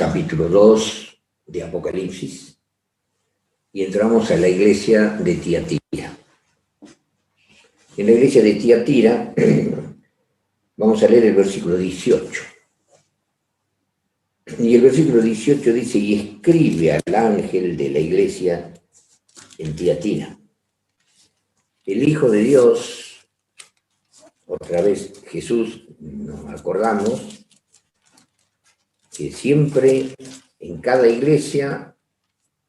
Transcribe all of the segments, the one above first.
capítulo 2 de Apocalipsis y entramos a la iglesia de Tiatira. En la iglesia de Tiatira vamos a leer el versículo 18. Y el versículo 18 dice: y escribe al ángel de la iglesia en Tiatira. El Hijo de Dios, otra vez Jesús, nos acordamos que siempre en cada iglesia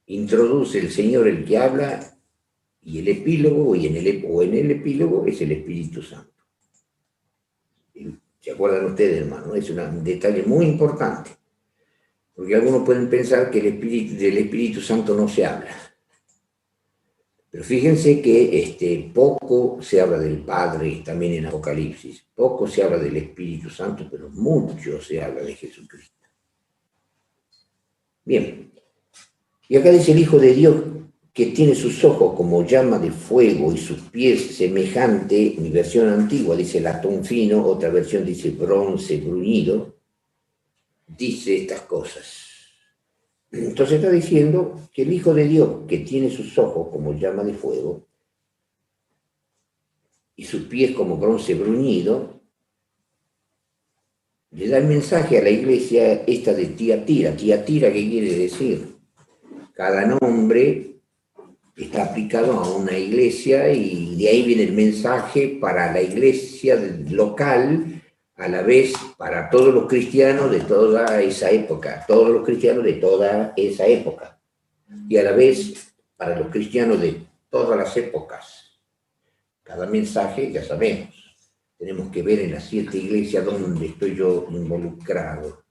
introduce el Señor el que habla, y el epílogo, en el epílogo es el Espíritu Santo. ¿Se acuerdan ustedes, hermano? Es un detalle muy importante, porque algunos pueden pensar que del Espíritu Santo no se habla. Pero fíjense que poco se habla del Padre también en Apocalipsis, poco se habla del Espíritu Santo, pero mucho se habla de Jesucristo. Bien, y acá dice el Hijo de Dios que tiene sus ojos como llama de fuego y sus pies semejante, mi versión antigua dice latón fino, otra versión dice bronce bruñido, dice estas cosas. Entonces está diciendo que el Hijo de Dios que tiene sus ojos como llama de fuego y sus pies como bronce bruñido, le da el mensaje a la iglesia esta de Tiatira. Tiatira, ¿qué quiere decir? Cada nombre está aplicado a una iglesia y de ahí viene el mensaje para la iglesia local, a la vez para todos los cristianos de toda esa época, todos los cristianos de toda esa época, y a la vez para los cristianos de todas las épocas. Cada mensaje, ya sabemos, tenemos que ver en las 7 iglesias donde estoy yo involucrado,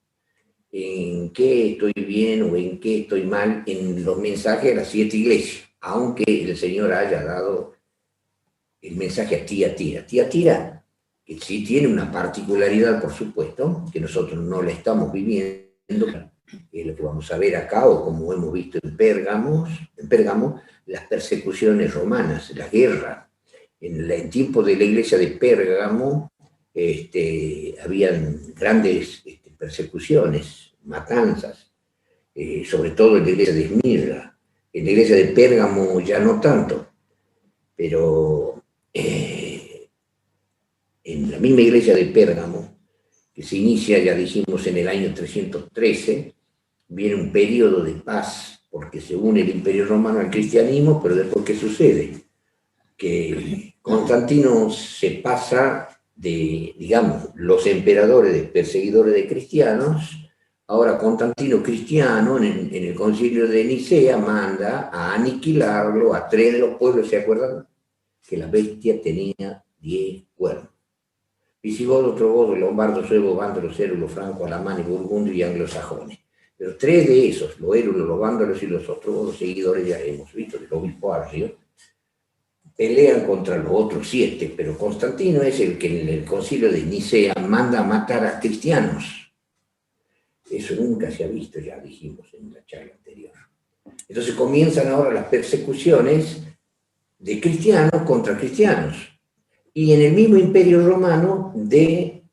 en qué estoy bien o en qué estoy mal en los mensajes de las 7 iglesias, aunque el Señor haya dado el mensaje a Tiatira. Tiatira, que sí tiene una particularidad, por supuesto, que nosotros no la estamos viviendo, es lo que vamos a ver acá, o como hemos visto en Pérgamo, las persecuciones romanas, la guerra. En tiempo de la iglesia de Pérgamo, habían grandes persecuciones, matanzas, sobre todo en la iglesia de Esmirna. En la iglesia de Pérgamo ya no tanto, pero en la misma iglesia de Pérgamo, que se inicia, ya dijimos, en el año 313, viene un periodo de paz, porque se une el Imperio Romano al cristianismo, pero después, ¿qué sucede? Que Constantino se pasa de, digamos, los emperadores, de perseguidores de cristianos. Ahora Constantino cristiano en el concilio de Nicea manda a aniquilarlo a 3 de los pueblos. ¿Se acuerdan? Que la bestia tenía 10 cuernos. Visigodo, trogodo, lombardo, suevo, vándalo, cérulo, franco, alamán, burgundio y anglosajones. Pero 3 de esos, los érulos, los vándalos y los ostrogodos, seguidores, ya hemos visto, del obispo Arrio, pelean contra los otros 7, pero Constantino es el que en el concilio de Nicea manda a matar a cristianos. Eso nunca se ha visto, ya dijimos en la charla anterior. Entonces comienzan ahora las persecuciones de cristianos contra cristianos. Y en el mismo Imperio Romano, de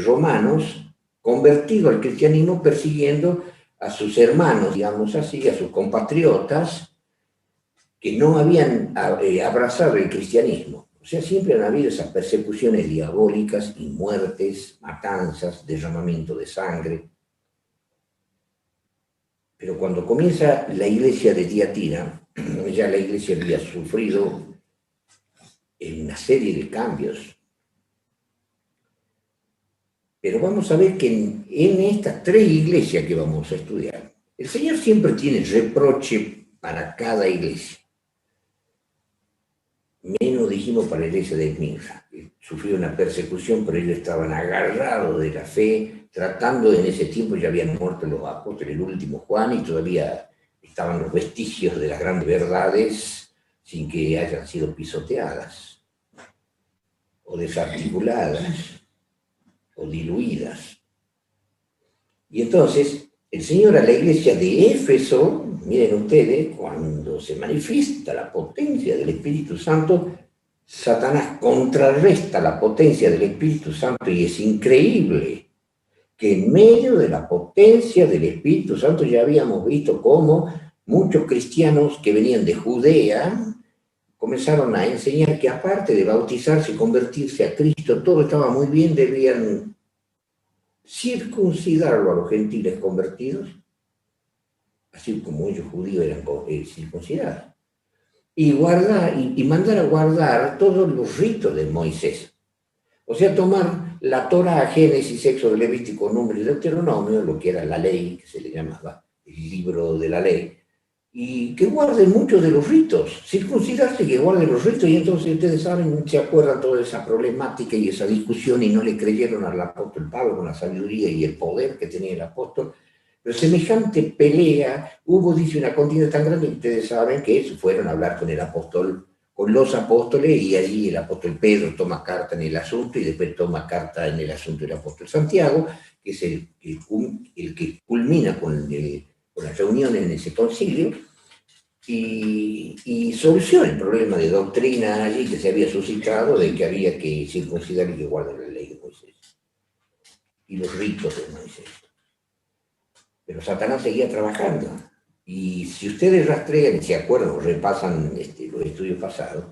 romanos convertidos al cristianismo, persiguiendo a sus hermanos, digamos así, a sus compatriotas, que no habían abrazado el cristianismo. O sea, siempre han habido esas persecuciones diabólicas y muertes, matanzas, derramamiento de sangre. Pero cuando comienza la iglesia de Tiatira, ya la iglesia había sufrido una serie de cambios. Pero vamos a ver que en estas 3 iglesias que vamos a estudiar, el Señor siempre tiene reproche para cada iglesia. Menos dijimos para la iglesia de Esmirna, que sufrió una persecución, pero ellos estaban agarrados de la fe, tratando, en ese tiempo ya habían muerto los apóstoles, el último Juan, y todavía estaban los vestigios de las grandes verdades sin que hayan sido pisoteadas, o desarticuladas, o diluidas. Y entonces, el Señor a la iglesia de Éfeso, miren ustedes, cuando se manifiesta la potencia del Espíritu Santo, Satanás contrarresta la potencia del Espíritu Santo y es increíble que en medio de la potencia del Espíritu Santo ya habíamos visto cómo muchos cristianos que venían de Judea comenzaron a enseñar que aparte de bautizarse y convertirse a Cristo, todo estaba muy bien, debían circuncidarlo a los gentiles convertidos, así como ellos judíos eran circuncidados, y mandar a guardar todos los ritos de Moisés. O sea, tomar la Torá, Génesis, Éxodo, Levítico, Número y Deuteronomio, lo que era la ley, que se le llamaba el libro de la ley, y que guarden muchos de los ritos, circuncidarse y que guarden los ritos, y entonces ustedes saben, se acuerdan toda esa problemática y esa discusión, y no le creyeron al apóstol Pablo con la sabiduría y el poder que tenía el apóstol, pero semejante pelea, hubo, dice, una contienda tan grande que ustedes saben que fueron a hablar con el apóstol, con los apóstoles, y allí el apóstol Pedro toma carta en el asunto, y después toma carta en el asunto del apóstol Santiago, que es el que culmina con las reuniones en ese concilio, y soluciona el problema de doctrina allí que se había suscitado de que había que circuncidar y que guardar la ley de Moisés y los ritos de Moisés. Pero Satanás seguía trabajando. Y si ustedes rastrean y se acuerdan o repasan los estudios pasados,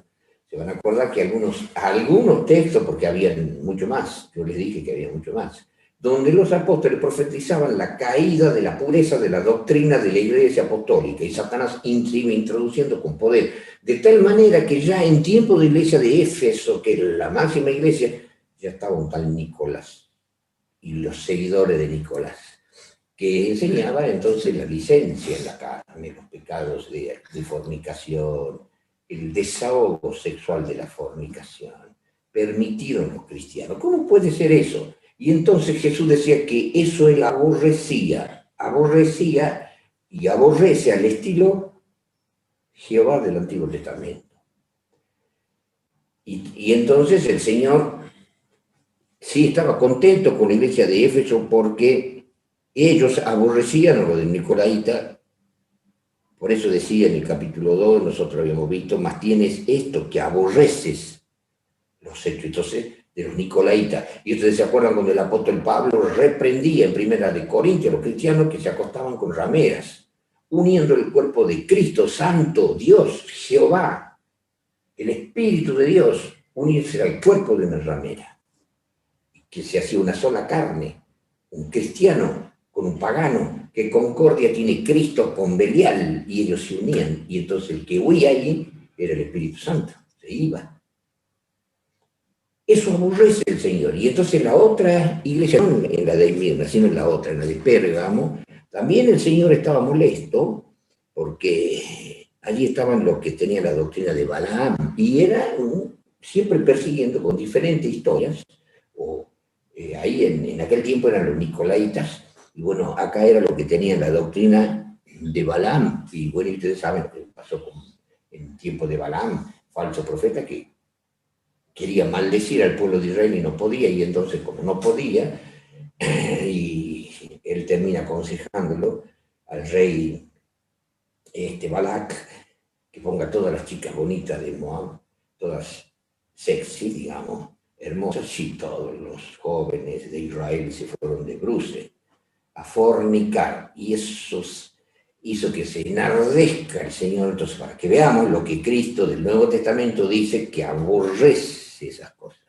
se van a acordar que algunos textos, porque había mucho más, yo les dije que había mucho más, donde los apóstoles profetizaban la caída de la pureza de la doctrina de la Iglesia apostólica, y Satanás iba introduciendo con poder, de tal manera que ya en tiempo de la iglesia de Éfeso, que era la máxima iglesia, ya estaba un tal Nicolás y los seguidores de Nicolás, que enseñaba entonces la licencia en la carne, los pecados de fornicación, el desahogo sexual de la fornicación, permitido en los cristianos. ¿Cómo puede ser eso? Y entonces Jesús decía que eso él aborrecía y aborrece al estilo Jehová del Antiguo Testamento. Y entonces el Señor sí estaba contento con la iglesia de Éfeso porque ellos aborrecían a lo de Nicolaita. Por eso decía en el capítulo 2, nosotros habíamos visto, más tienes esto que aborreces los hechos. Entonces, de los Nicolaitas. Y ustedes se acuerdan cuando el apóstol Pablo reprendía en Primera de Corintios a los cristianos que se acostaban con rameras, uniendo el cuerpo de Cristo Santo, Dios, Jehová, el Espíritu de Dios, unirse al cuerpo de una ramera, que se hacía una sola carne, un cristiano con un pagano, que concordia tiene Cristo con Belial, y ellos se unían, y entonces el que huía allí era el Espíritu Santo, se iba. Eso aborrece el Señor. Y entonces la otra iglesia, no en la de Esmirna, sino en la otra, en la de Pérgamo, también el Señor estaba molesto porque allí estaban los que tenían la doctrina de Balaam y era siempre persiguiendo con diferentes historias. Ahí en aquel tiempo eran los Nicolaitas y bueno, acá era lo que tenían la doctrina de Balaam. Y bueno, ustedes saben lo que pasó en tiempo de Balaam, falso profeta que quería maldecir al pueblo de Israel y no podía, y entonces como no podía, y él termina aconsejándolo al rey Balac, que ponga todas las chicas bonitas de Moab, todas sexy, digamos, hermosas, y todos los jóvenes de Israel se fueron de bruce a fornicar, y eso hizo que se enardezca el Señor. Entonces, para que veamos lo que Cristo del Nuevo Testamento dice que aborrece esas cosas.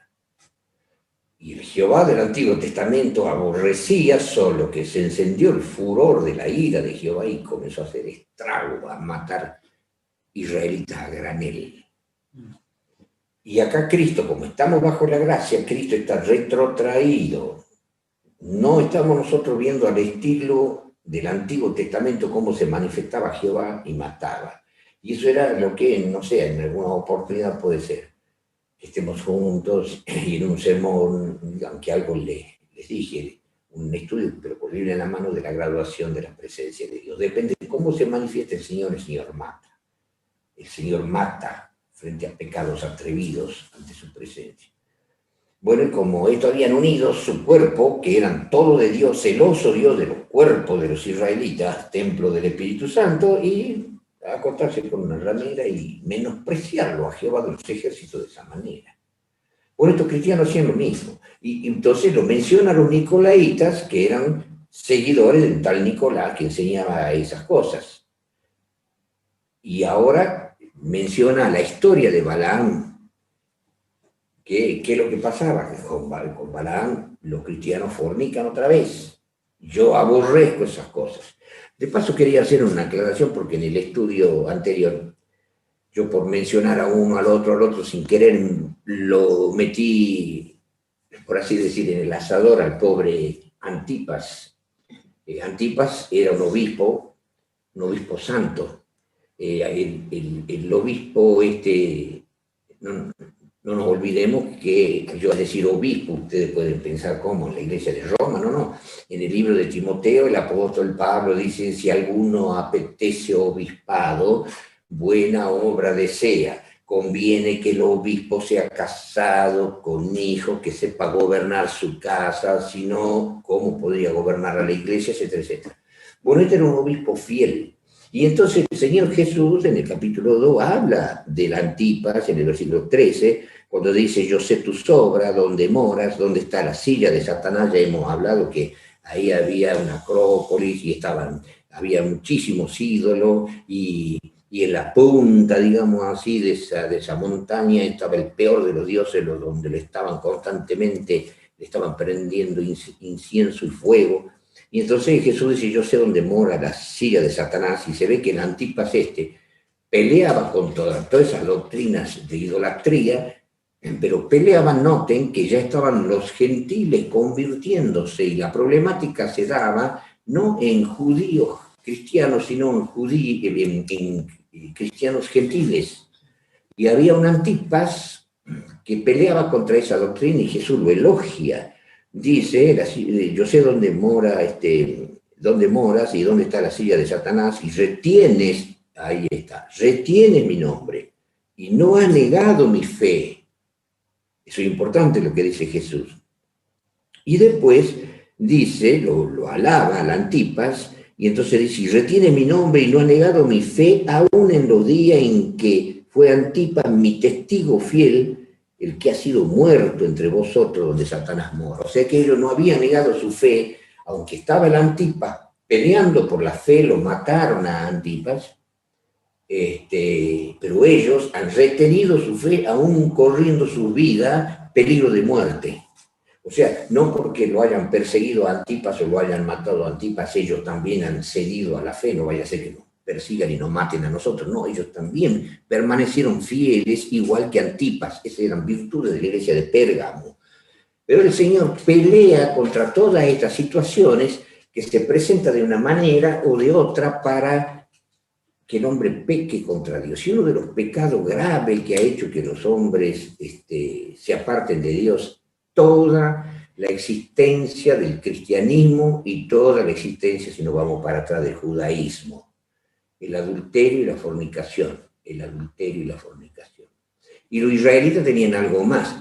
Y el Jehová del Antiguo Testamento aborrecía, solo que se encendió el furor de la ira de Jehová y comenzó a hacer estrago, a matar israelitas a granel. Y acá Cristo, como estamos bajo la gracia, Cristo está retrotraído. No estamos nosotros viendo al estilo del Antiguo Testamento cómo se manifestaba Jehová y mataba. Y eso era lo que, no sé, en alguna oportunidad puede ser. Estemos juntos y en un sermón, aunque algo les dije, un estudio, pero por Biblia en la mano, de la graduación de la presencia de Dios. Depende de cómo se manifiesta el Señor mata. El Señor mata frente a pecados atrevidos ante su presencia. Bueno, y como estos habían unido su cuerpo, que eran todo de Dios, celoso Dios de los cuerpos de los israelitas, templo del Espíritu Santo, y acostarse con una ramera y menospreciarlo a Jehová de los ejércitos de esa manera. Bueno, estos cristianos hacían lo mismo. Y entonces lo mencionan los nicolaitas, que eran seguidores del tal Nicolás que enseñaba esas cosas. Y ahora menciona la historia de Balaam. ¿Qué es lo que pasaba? Con Balaam los cristianos fornican otra vez. Yo aborrezco esas cosas. De paso quería hacer una aclaración porque en el estudio anterior, yo por mencionar a uno, al otro, sin querer, lo metí, por así decir, en el asador al pobre Antipas. Antipas era un obispo santo. El obispo no, no nos olvidemos que, yo al decir obispo, ustedes pueden pensar cómo, en la iglesia de Roma, no. En el libro de Timoteo, el apóstol Pablo dice, si alguno apetece obispado, buena obra desea. Conviene que el obispo sea casado, con hijos, que sepa gobernar su casa, si no, ¿cómo podría gobernar a la iglesia, etcétera, etcétera? Bueno, este era un obispo fiel. Y entonces el Señor Jesús en el capítulo 2 habla del Antipas, en el versículo 13, cuando dice, yo sé tus obras, dónde moras, dónde está la silla de Satanás. Ya hemos hablado que ahí había una acrópolis y había muchísimos ídolos y en la punta, digamos así, de esa montaña estaba el peor de los dioses, donde le estaban constantemente, le estaban prendiendo incienso y fuego. Y entonces Jesús dice, yo sé dónde mora la silla de Satanás, y se ve que el Antipas peleaba con todas esas doctrinas de idolatría, pero peleaban, noten, que ya estaban los gentiles convirtiéndose, y la problemática se daba no en judíos cristianos, sino en cristianos gentiles. Y había un Antipas que peleaba contra esa doctrina, y Jesús lo elogia. Dice, yo sé dónde moras y dónde está la silla de Satanás, y retienes, ahí está, retienes mi nombre, y no has negado mi fe. Eso es importante lo que dice Jesús. Y después dice, lo alaba al Antipas, y entonces dice, y retiene mi nombre y no ha negado mi fe, aún en los días en que fue Antipas mi testigo fiel, el que ha sido muerto entre vosotros donde Satanás mora. O sea que ellos no habían negado su fe, aunque estaba el Antipas peleando por la fe, lo mataron a Antipas, pero ellos han retenido su fe, aún corriendo su vida, peligro de muerte. O sea, no porque lo hayan perseguido a Antipas o lo hayan matado a Antipas, ellos también han cedido a la fe, no vaya a ser que nos persigan y nos maten a nosotros. No, ellos también permanecieron fieles, igual que Antipas. Esas eran virtudes de la iglesia de Pérgamo. Pero el Señor pelea contra todas estas situaciones que se presentan de una manera o de otra para que el hombre peque contra Dios. Y uno de los pecados graves que ha hecho que los hombres se aparten de Dios, toda la existencia del cristianismo y toda la existencia, si nos vamos para atrás, del judaísmo, el adulterio y la fornicación, Y los israelitas tenían algo más,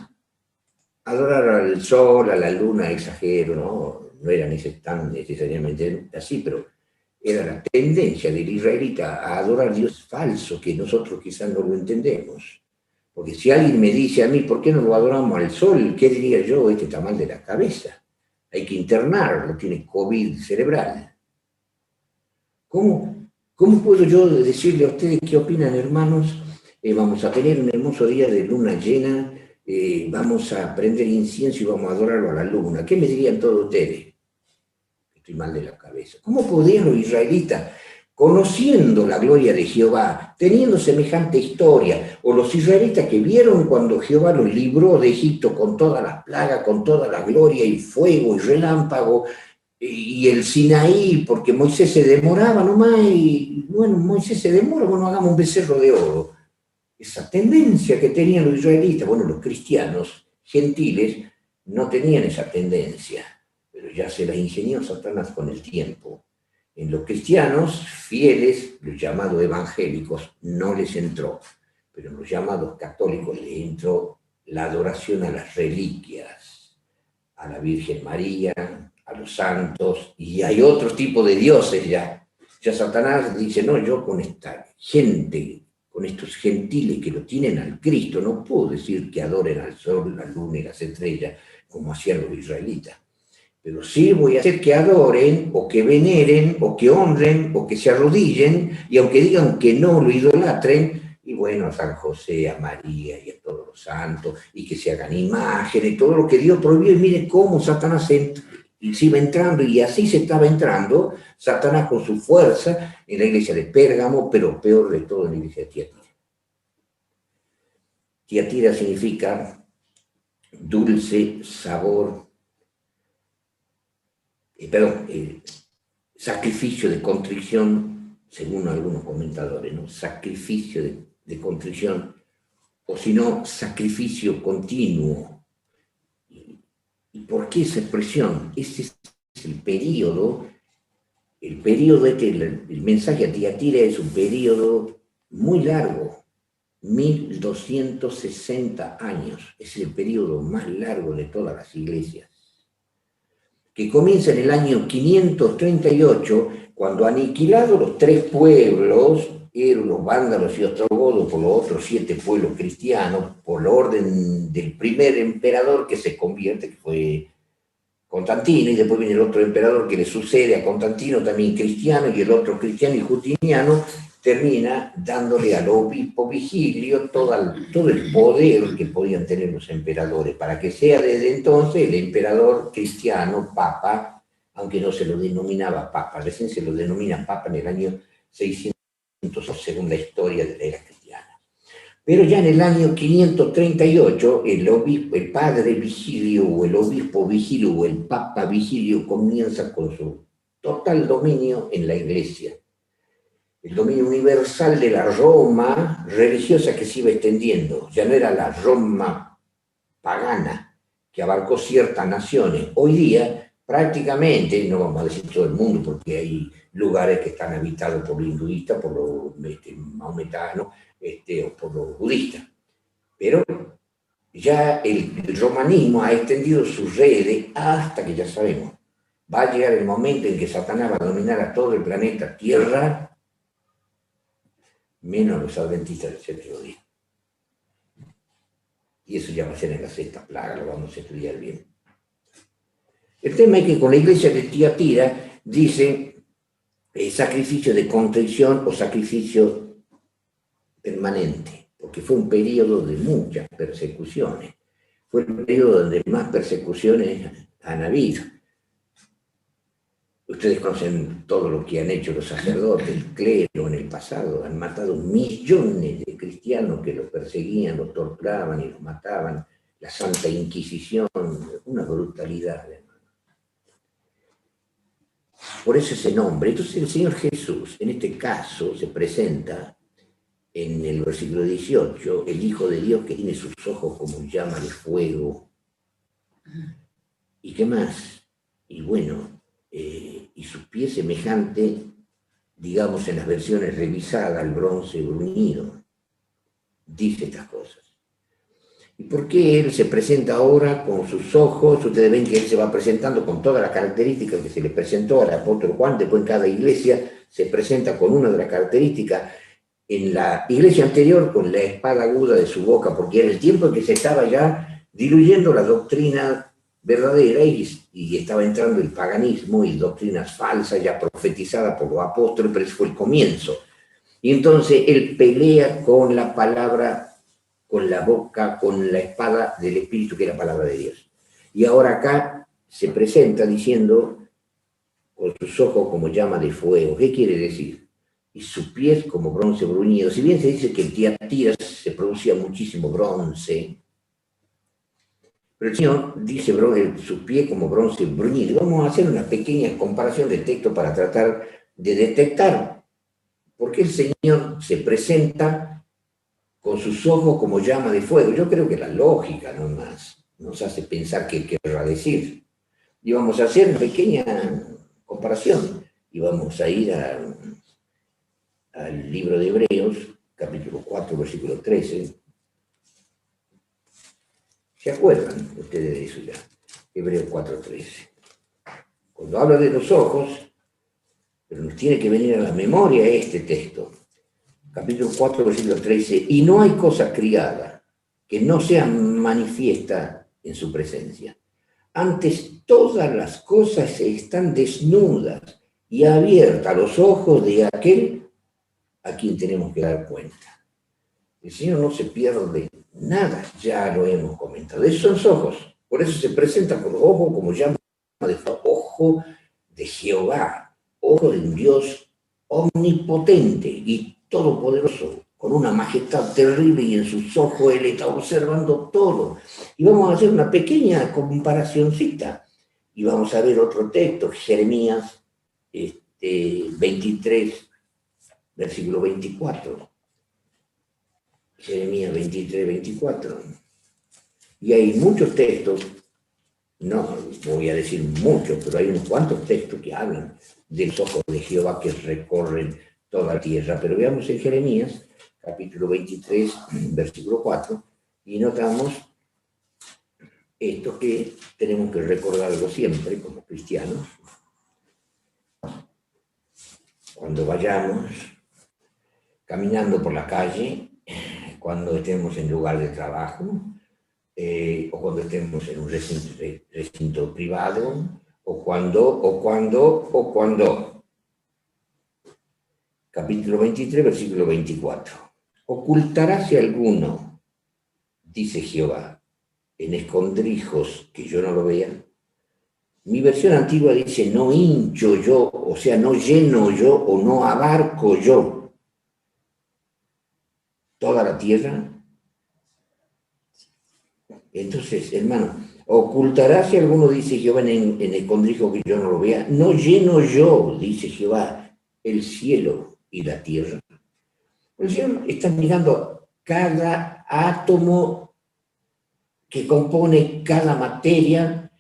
adorar al sol, a la luna, exagero, no eran tan necesariamente así, pero era la tendencia del israelita a adorar a Dios falso, que nosotros quizás no lo entendemos. Porque si alguien me dice a mí, ¿por qué no lo adoramos al sol? ¿Qué diría yo? Este está mal de la cabeza. Hay que internarlo, tiene COVID cerebral. ¿Cómo puedo yo decirle a ustedes qué opinan, hermanos? Vamos a tener un hermoso día de luna llena, vamos a prender incienso y vamos a adorarlo a la luna. ¿Qué me dirían todos ustedes? Estoy mal de la cabeza. ¿Cómo podían los israelitas, conociendo la gloria de Jehová, teniendo semejante historia, o los israelitas que vieron cuando Jehová los libró de Egipto con todas las plagas, con toda la gloria y fuego y relámpago, y el Sinaí, porque Moisés se demoraba nomás, y bueno, Moisés se demora, bueno, hagamos un becerro de oro. Esa tendencia que tenían los israelitas, bueno, los cristianos gentiles no tenían esa tendencia, pero ya se la ingenió Satanás con el tiempo. En los cristianos fieles, los llamados evangélicos, no les entró, pero en los llamados católicos les entró la adoración a las reliquias, a la Virgen María, a los santos, y hay otro tipo de dioses ya. Ya Satanás dice, no, yo con esta gente, con estos gentiles que lo tienen al Cristo. No puedo decir que adoren al sol, la luna y las estrellas, como hacían los israelitas. Pero sí voy a hacer que adoren, o que veneren, o que honren, o que se arrodillen, y aunque digan que no lo idolatren, y bueno, a San José, a María y a todos los santos, y que se hagan imágenes, todo lo que Dios prohibió, y miren cómo Satanás se iba entrando, y así se estaba entrando Satanás con su fuerza en la iglesia de Pérgamo, pero peor de todo en la iglesia de Tiatira. Tiatira significa dulce sabor, sacrificio de contrición, según algunos comentadores, ¿no? Sacrificio de contrición, o si no, sacrificio continuo. ¿Y por qué esa expresión? Ese es el periodo el mensaje a Tiatira es un periodo muy largo, 1260 años, es el periodo más largo de todas las iglesias, que comienza en el año 538, cuando aniquilados los 3 pueblos, eran los vándalos y ostrogodos, por los otros 7 pueblos cristianos, por la orden del primer emperador que se convierte, que fue Constantino, y después viene el otro emperador que le sucede a Constantino, también cristiano, y el otro cristiano y justiniano, termina dándole al obispo Vigilio todo el poder que podían tener los emperadores, para que sea desde entonces el emperador cristiano, papa, aunque no se lo denominaba papa, recién se lo denomina papa en el año 600, según la historia de la era cristiana. Pero ya en el año 538, el padre Vigilio, o el obispo Vigilio, o el papa Vigilio, comienza con su total dominio en la iglesia. El dominio universal de la Roma religiosa que se iba extendiendo. Ya no era la Roma pagana, que abarcó ciertas naciones. Hoy día, prácticamente, no vamos a decir todo el mundo, porque hay lugares que están habitados por los hinduistas, por los maometanos, o por los budistas. Pero ya el romanismo ha extendido sus redes hasta que ya sabemos, va a llegar el momento en que Satanás va a dominar a todo el planeta Tierra, menos los adventistas del séptimo día. Y eso ya va a ser en la 6ª plaga, lo vamos a estudiar bien. El tema es que con la iglesia de Tiatira dice sacrificio de contrición o sacrificio permanente, porque fue un periodo de muchas persecuciones. Fue el periodo donde más persecuciones han habido. Ustedes conocen todo lo que han hecho los sacerdotes, el clero en el pasado. Han matado millones de cristianos que los perseguían, los torturaban y los mataban. La Santa Inquisición, una brutalidad, hermano. Por eso ese nombre. Entonces el Señor Jesús, en este caso, se presenta en el versículo 18, el Hijo de Dios que tiene sus ojos como llama de fuego. ¿Y qué más? Y bueno, y sus pies semejante, digamos en las versiones revisadas, al bronce bruñido. Dice estas cosas. ¿Y por qué Él se presenta ahora con sus ojos? Ustedes ven que Él se va presentando con todas las características que se le presentó al apóstol Juan. Después en cada iglesia se presenta con una de las características. En la iglesia anterior, con la espada aguda de su boca, porque era el tiempo en que se estaba ya diluyendo la doctrina verdadera y estaba entrando el paganismo y doctrinas falsas ya profetizadas por los apóstoles, pero ese fue el comienzo. Y entonces Él pelea con la palabra, con la boca, con la espada del Espíritu, que es la palabra de Dios. Y ahora acá se presenta diciendo, con sus ojos como llama de fuego. ¿Qué quiere decir? Y sus pies como bronce bruñido. Si bien se dice que en Tiatira se producía muchísimo bronce, pero el Señor dice sus pies como bronce bruñido. Vamos a hacer una pequeña comparación de texto para tratar de detectar por qué el Señor se presenta con sus ojos como llama de fuego. Yo creo que la lógica nomás nos hace pensar qué querrá decir. Y vamos a hacer una pequeña comparación. Y vamos a ir al libro de Hebreos, capítulo 4, versículo 13. ¿Se acuerdan ustedes de eso ya? Hebreos 4:13. Cuando habla de los ojos, pero nos tiene que venir a la memoria este texto. capítulo 4, versículo 13, y no hay cosa criada que no sea manifiesta en su presencia. Antes todas las cosas están desnudas y abiertas a los ojos de aquel a quien tenemos que dar cuenta. El Señor no se pierde nada, ya lo hemos comentado. Esos son ojos, por eso se presenta con ojo como llama de ojo de Jehová, ojo de un Dios omnipotente y todopoderoso, con una majestad terrible, y en sus ojos Él está observando todo. Y vamos a hacer una pequeña comparacioncita, y vamos a ver otro texto, Jeremías 23, versículo 24. Jeremías 23, 24. Y hay muchos textos, no voy a decir muchos, pero hay unos cuantos textos que hablan de los ojos de Jehová que recorren toda la tierra. Pero veamos en Jeremías, capítulo 23, versículo 4, y notamos esto que tenemos que recordarlo siempre como cristianos. Cuando vayamos caminando por la calle, cuando estemos en lugar de trabajo, o cuando estemos en un recinto privado, o cuando. Capítulo 23, versículo 24. Ocultaráse alguno, dice Jehová, en escondrijos que yo no lo vea. Mi versión antigua dice, no hincho yo, o sea, no lleno yo o no abarco yo toda la tierra. Entonces, hermano, ocultaráse alguno, dice Jehová, en escondrijo que yo no lo vea. No lleno yo, dice Jehová, el cielo y la tierra. El Señor está mirando cada átomo que compone cada materia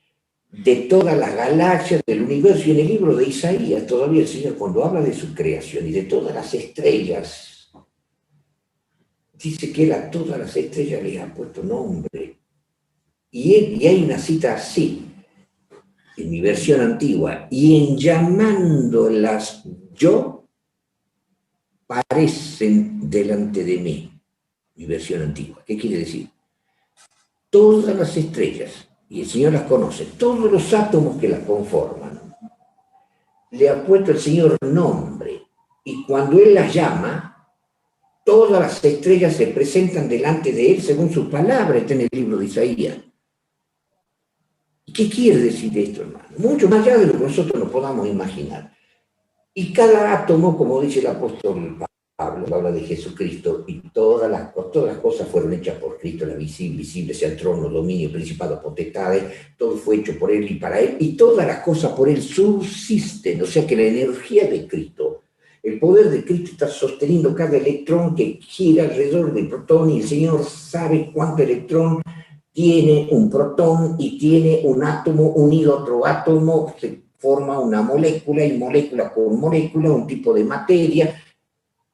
de todas las galaxias del universo. Y en el libro de Isaías, todavía el Señor, cuando habla de su creación y de todas las estrellas, dice que Él a todas las estrellas les ha puesto nombre. Y hay una cita así, en mi versión antigua, y en llamándolas yo, parecen delante de mí. Mi versión antigua. ¿Qué quiere decir? Todas las estrellas, y el Señor las conoce, todos los átomos que las conforman, le ha puesto el Señor nombre, y cuando Él las llama, todas las estrellas se presentan delante de Él según su palabra, está en el libro de Isaías. ¿Qué quiere decir esto, hermano? Mucho más allá de lo que nosotros nos podamos imaginar. Y cada átomo, como dice el apóstol Pablo, habla de Jesucristo, y todas las cosas fueron hechas por Cristo, la visible, sea el trono, dominio, principado, potestades, todo fue hecho por Él y para Él, y todas las cosas por Él subsisten, o sea que la energía de Cristo, el poder de Cristo está sosteniendo cada electrón que gira alrededor del protón, y el Señor sabe cuánto electrón tiene un protón y tiene un átomo unido a otro átomo, se forma una molécula, y molécula con molécula, un tipo de materia,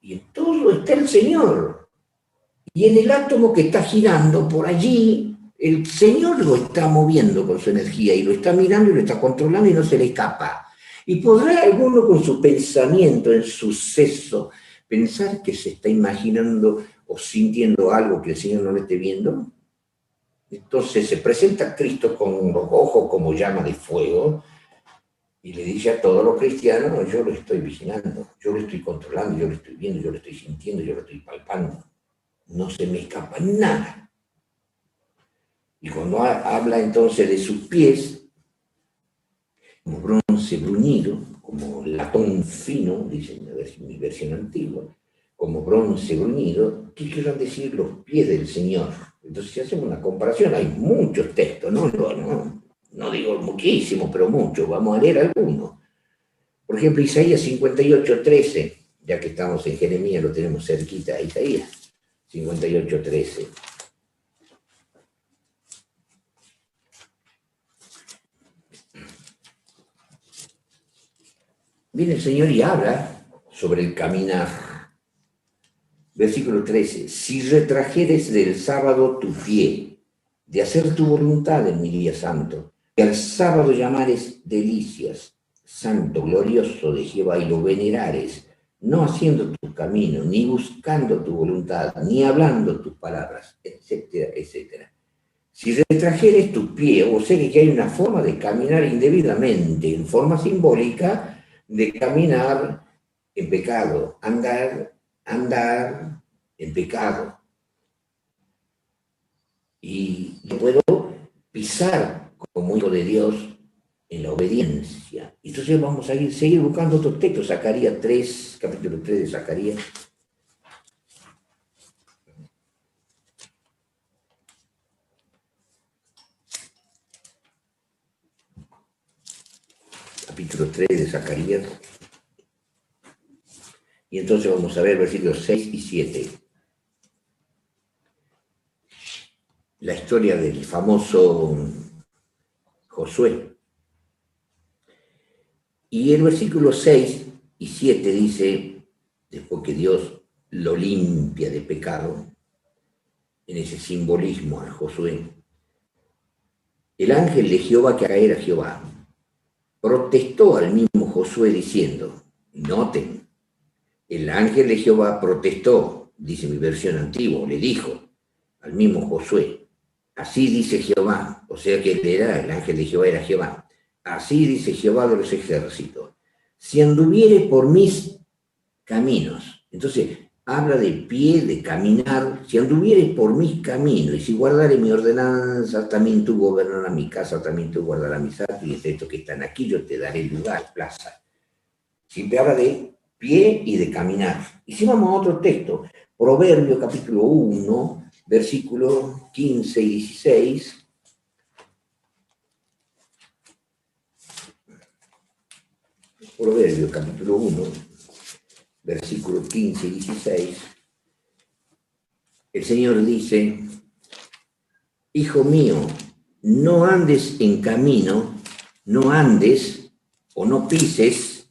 y en todo está el Señor. Y en el átomo que está girando por allí, el Señor lo está moviendo con su energía, y lo está mirando y lo está controlando y no se le escapa. Y podrá alguno con su pensamiento en suceso pensar que se está imaginando o sintiendo algo que el Señor no le esté viendo. Entonces se presenta a Cristo con los ojos como llama de fuego y le dice a todos los cristianos, no, yo lo estoy vigilando, yo lo estoy controlando, yo lo estoy viendo, yo lo estoy sintiendo, yo lo estoy palpando. No se me escapa nada. Y cuando habla entonces de sus pies, como bronce bruñido, como latón fino, dice mi versión antigua, como bronce bruñido, ¿qué quieren decir los pies del Señor? Entonces, si hacemos una comparación, hay muchos textos, no digo muchísimos, pero muchos, vamos a leer algunos. Por ejemplo, Isaías 58, 13, ya que estamos en Jeremías, lo tenemos cerquita a Isaías, 58, 13. Viene el Señor y habla sobre el caminar. Versículo 13, si retrajeres del sábado tu pie, de hacer tu voluntad en mi día santo, que al sábado llamares delicias, santo, glorioso de Jehová, y lo venerares, no haciendo tu camino, ni buscando tu voluntad, ni hablando tus palabras, etcétera, etcétera. Si retrajeres tu pie, o sea que hay una forma de caminar indebidamente, en forma simbólica, de caminar en pecado, andar en pecado. Y puedo pisar como hijo de Dios en la obediencia. Entonces vamos a seguir buscando otros textos, Zacarías 3, capítulo 3 de Zacarías. Capítulo 3 de Zacarías. Y entonces vamos a ver versículos 6 y 7. La historia del famoso Josué. Y el versículo 6 y 7 dice, después que Dios lo limpia de pecado, en ese simbolismo a Josué, el ángel de Jehová, que era Jehová, protestó al mismo Josué diciendo, noten, el ángel de Jehová protestó, dice mi versión antigua, le dijo al mismo Josué, así dice Jehová, o sea que él era, el ángel de Jehová era Jehová, así dice Jehová de los ejércitos, si anduviere por mis caminos, entonces habla de pie, de caminar, si anduviere por mis caminos, y si guardare mi ordenanza, también tú gobernarás mi casa, también tú guardarás mis actos, y es esto que están aquí, yo te daré lugar, plaza. Siempre habla de pie y de caminar. Y si vamos a otro texto, Proverbio capítulo 1, versículos 15 y 16. Proverbio capítulo 1, versículos 15 y 16. El Señor dice, hijo mío, no andes en camino, no andes o no pises,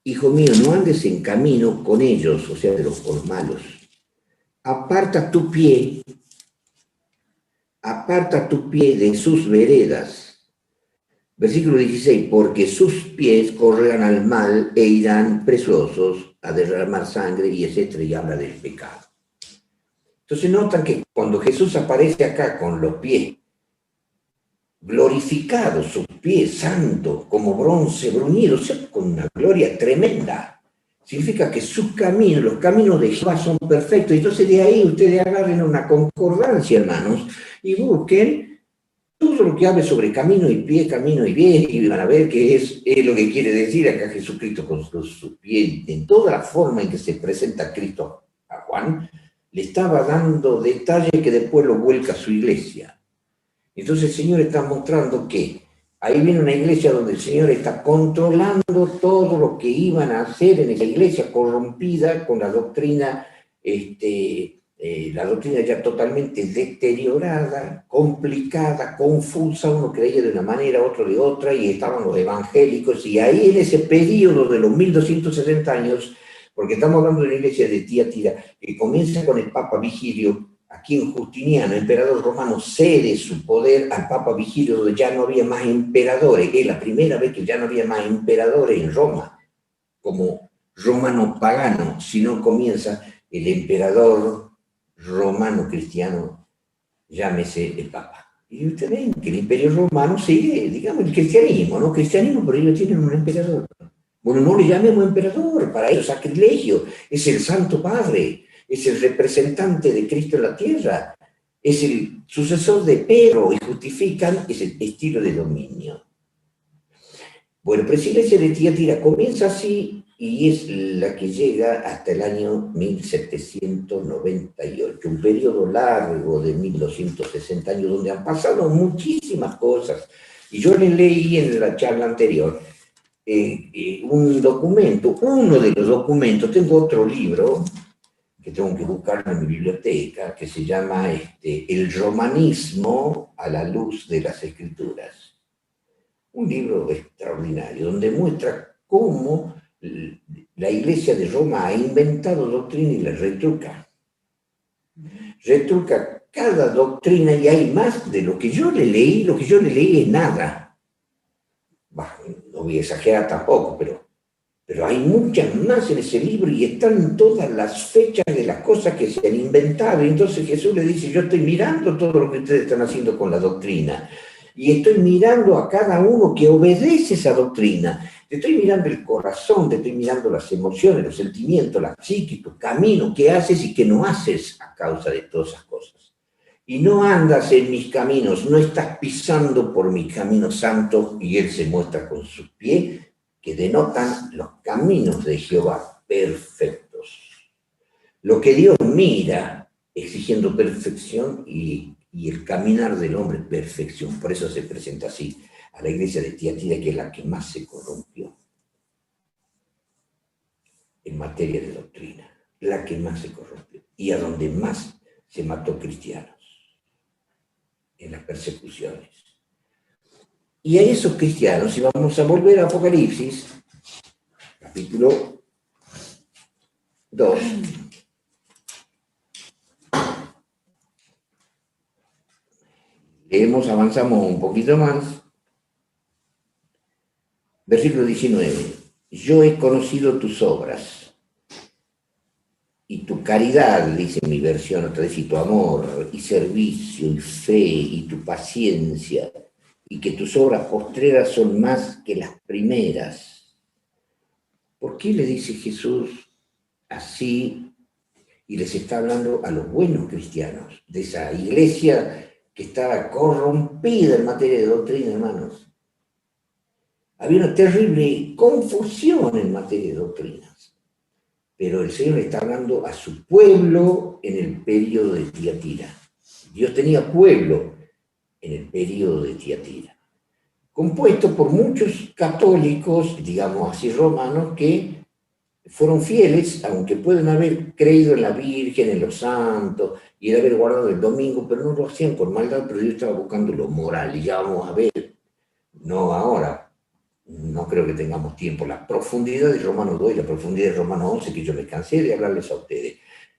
hijo mío, no andes en camino con ellos, o sea, de los malos. Aparta tu pie de sus veredas. Versículo 16, porque sus pies correrán al mal e irán presurosos a derramar sangre, y etcétera, y habla del pecado. Entonces notan que cuando Jesús aparece acá con los pies glorificados, sus pies santos, como bronce bruñido, o sea, con una gloria tremenda, significa que sus caminos, los caminos de Jehová son perfectos. Entonces de ahí ustedes agarren una concordancia, hermanos, y busquen todo lo que hable sobre camino y pie, y van a ver que es lo que quiere decir acá Jesucristo con sus pies. En toda la forma en que se presenta Cristo a Juan, le estaba dando detalles que después lo vuelca a su iglesia. Entonces el Señor está mostrando que ahí viene una iglesia donde el Señor está controlando todo lo que iban a hacer en esa iglesia corrompida con la doctrina ya totalmente deteriorada, complicada, confusa, uno creía de una manera, otro de otra, y estaban los evangélicos, y ahí en ese periodo de los 1260 años, porque estamos hablando de una iglesia de Tiatira, que comienza con el Papa Vigilio, a quien Justiniano, emperador romano, cede su poder al Papa Vigilio, donde ya no había más emperadores, es la primera vez que ya no había más emperadores en Roma, como romano pagano, sino comienza el emperador romano cristiano, llámese el Papa. Y ustedes ven que el imperio romano sigue, digamos, el cristianismo, ¿no? Cristianismo, pero ellos tienen un emperador. Bueno, no le llamemos emperador, para ellos sacrilegio, es el Santo Padre, es el representante de Cristo en la tierra, es el sucesor de Pedro, y justifican ese estilo de dominio. Bueno, pero si la iglesia de Tiatira comienza así, y es la que llega hasta el año 1798, un periodo largo de 1260 años, donde han pasado muchísimas cosas. Y yo les leí en la charla anterior un documento, uno de los documentos, tengo otro libro, que tengo que buscar en mi biblioteca, que se llama El romanismo a la luz de las Escrituras. Un libro extraordinario, donde muestra cómo la Iglesia de Roma ha inventado doctrina y la retruca. Retruca cada doctrina, y hay más de lo que yo le leí. Lo que yo le leí es nada. Bah, no voy a exagerar tampoco, pero Pero hay muchas más en ese libro y están todas las fechas de las cosas que se han inventado. Y entonces Jesús le dice, yo estoy mirando todo lo que ustedes están haciendo con la doctrina. Y estoy mirando a cada uno que obedece esa doctrina. Te estoy mirando el corazón, te estoy mirando las emociones, los sentimientos, la psique, tu camino, qué haces y qué no haces a causa de todas esas cosas. Y no andas en mis caminos, no estás pisando por mi camino santo, y Él se muestra con sus pies, que denotan los caminos de Jehová perfectos. Lo que Dios mira, exigiendo perfección, y el caminar del hombre perfección. Por eso se presenta así a la iglesia de Tiatira, que es la que más se corrompió en materia de doctrina, la que más se corrompió, y a donde más se mató cristianos, en las persecuciones. Y a esos cristianos, si vamos a volver a Apocalipsis, capítulo 2, leemos, avanzamos un poquito más, versículo 19, yo he conocido tus obras, y tu caridad, dice mi versión otra vez, y tu amor, y servicio, y fe, y tu paciencia, y que tus obras postreras son más que las primeras. ¿Por qué le dice Jesús así? Y les está hablando a los buenos cristianos, de esa iglesia que estaba corrompida en materia de doctrina, hermanos. Había una terrible confusión en materia de doctrinas. Pero el Señor está hablando a su pueblo en el período de Tiatira. Dios tenía pueblo en el período de Tiatira, compuesto por muchos católicos, digamos así, romanos, que fueron fieles, aunque pueden haber creído en la Virgen, en los santos, y de haber guardado el domingo, pero no lo hacían por maldad, pero Dios estaba buscando lo moral, y ya vamos a ver, no ahora, no creo que tengamos tiempo, la profundidad de Romanos 2 y la profundidad de Romanos 11, que yo me cansé de hablarles a ustedes.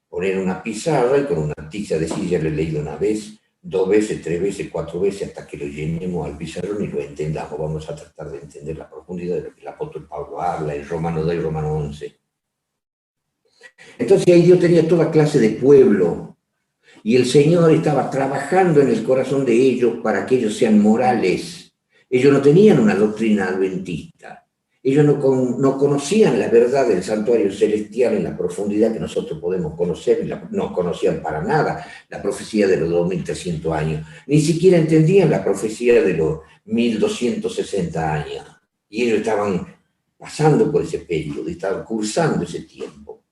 Poner una pizarra y con una tiza decir, ya lo he leído una vez, 2 veces, 3 veces, 4 veces, hasta que lo llenemos al pizarrón y lo entendamos. Vamos a tratar de entender la profundidad de lo que el apóstol Pablo habla en Romanos 2 y Romanos 11. Entonces ahí Dios tenía toda clase de pueblo, y el Señor estaba trabajando en el corazón de ellos para que ellos sean morales. Ellos no tenían una doctrina adventista. Ellos no conocían la verdad del santuario celestial en la profundidad que nosotros podemos conocer, no conocían para nada la profecía de los 2300 años, ni siquiera entendían la profecía de los 1260 años. Y ellos estaban pasando por ese periodo, estaban cursando ese tiempo.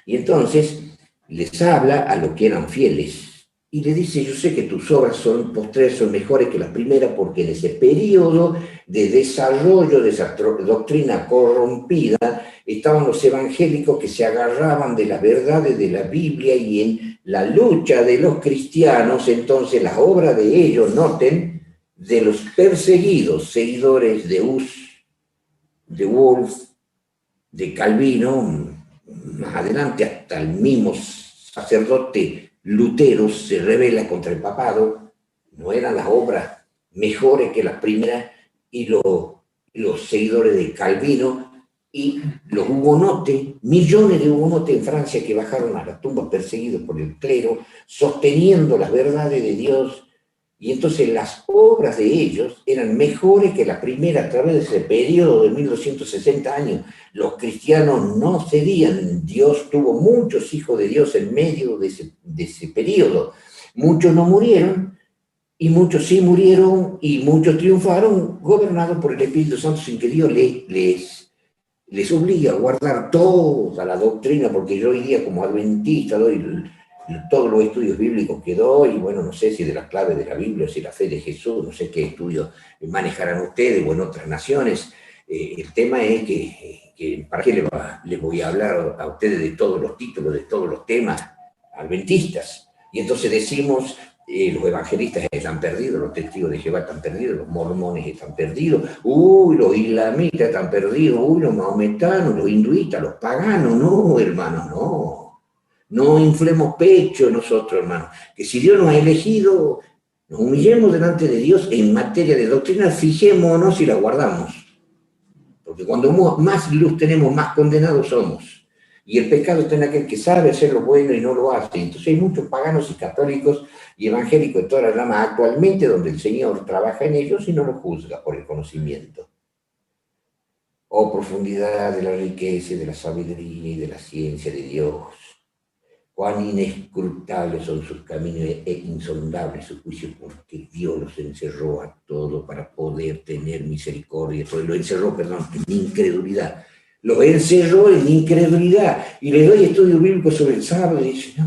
Y entonces les habla a los que eran fieles, y le dice, yo sé que tus obras postreras son mejores que las primeras, porque en ese periodo de desarrollo de esa doctrina corrompida estaban los evangélicos que se agarraban de las verdades de la Biblia, y en la lucha de los cristianos, entonces las obras de ellos, noten, de los perseguidos seguidores de Hus, de Wolf, de Calvino, más adelante hasta el mismo sacerdote Lutero se rebela contra el papado. No eran las obras mejores que las primeras, y los seguidores de Calvino y los hugonotes, millones de hugonotes en Francia que bajaron a la tumba perseguidos por el clero, sosteniendo las verdades de Dios. Y entonces las obras de ellos eran mejores que las primeras a través de ese periodo de 1260 años. Los cristianos no cedían. Dios tuvo muchos hijos de Dios en medio de ese periodo. Muchos no murieron, y muchos sí murieron, y muchos triunfaron, gobernados por el Espíritu Santo, sin que Dios les obligue a guardar toda la doctrina, porque yo hoy día como adventista doy todos los estudios bíblicos que doy, y bueno, no sé si de las claves de la Biblia, o si la fe de Jesús, no sé qué estudios manejarán ustedes o en otras naciones. El tema es que ¿para qué les voy a hablar a ustedes de todos los títulos, de todos los temas adventistas? Y entonces decimos, los evangelistas están perdidos, los testigos de Jehová están perdidos, los mormones están perdidos, los islamitas están perdidos, los mahometanos, los hinduistas, los paganos. No, hermanos, no. No inflemos pecho nosotros, hermanos, que si Dios nos ha elegido, nos humillemos delante de Dios en materia de doctrina, fijémonos y la guardamos. porque cuando más luz tenemos, más condenados somos. Y el pecado está en aquel que sabe hacer lo bueno y no lo hace. Entonces hay muchos paganos y católicos y evangélicos de todas las ramas actualmente donde el Señor trabaja en ellos y no los juzga por el conocimiento. Oh, profundidad de la riqueza, de la sabiduría y de la ciencia de Dios. Cuán inescrutables son sus caminos e insondables sus juicios, porque Dios los encerró a todos para poder tener misericordia. Lo encerró, perdón, en incredulidad. Lo encerró en incredulidad. Y le doy estudio bíblico sobre el sábado y dice,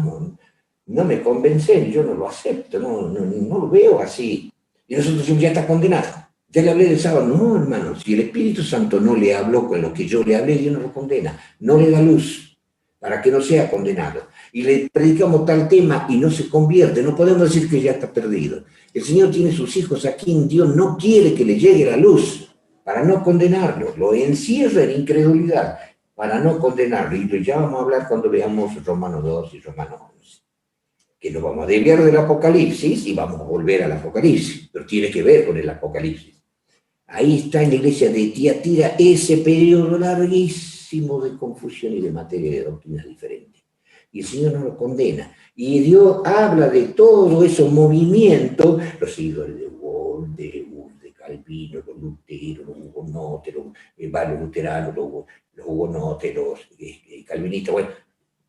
no me convencen, yo no lo acepto, no lo veo así. Y nosotros decimos, ya está condenado. Ya le hablé del sábado. No, hermano, si el Espíritu Santo no le habló con lo que yo le hablé, Dios no lo condena. No le da luz para que no sea condenado. Y le predicamos tal tema y no se convierte, no podemos decir que ya está perdido. El Señor tiene sus hijos a quien Dios no quiere que le llegue la luz para no condenarlo, lo encierra en incredulidad para no condenarlo. Y ya vamos a hablar cuando veamos Romanos 2 y Romanos 11. Que nos vamos a desviar del Apocalipsis y vamos a volver al Apocalipsis, pero tiene que ver con el Apocalipsis. Ahí está en la iglesia de Tiatira ese periodo larguísimo de confusión y de materia de doctrinas diferentes. Y el Señor no lo condena. Y Dios habla de todos esos movimientos, los seguidores de Wolf, de Calvino, los luteros, los hugonotes, los luteranos, los hugonotes, los calvinistas, bueno,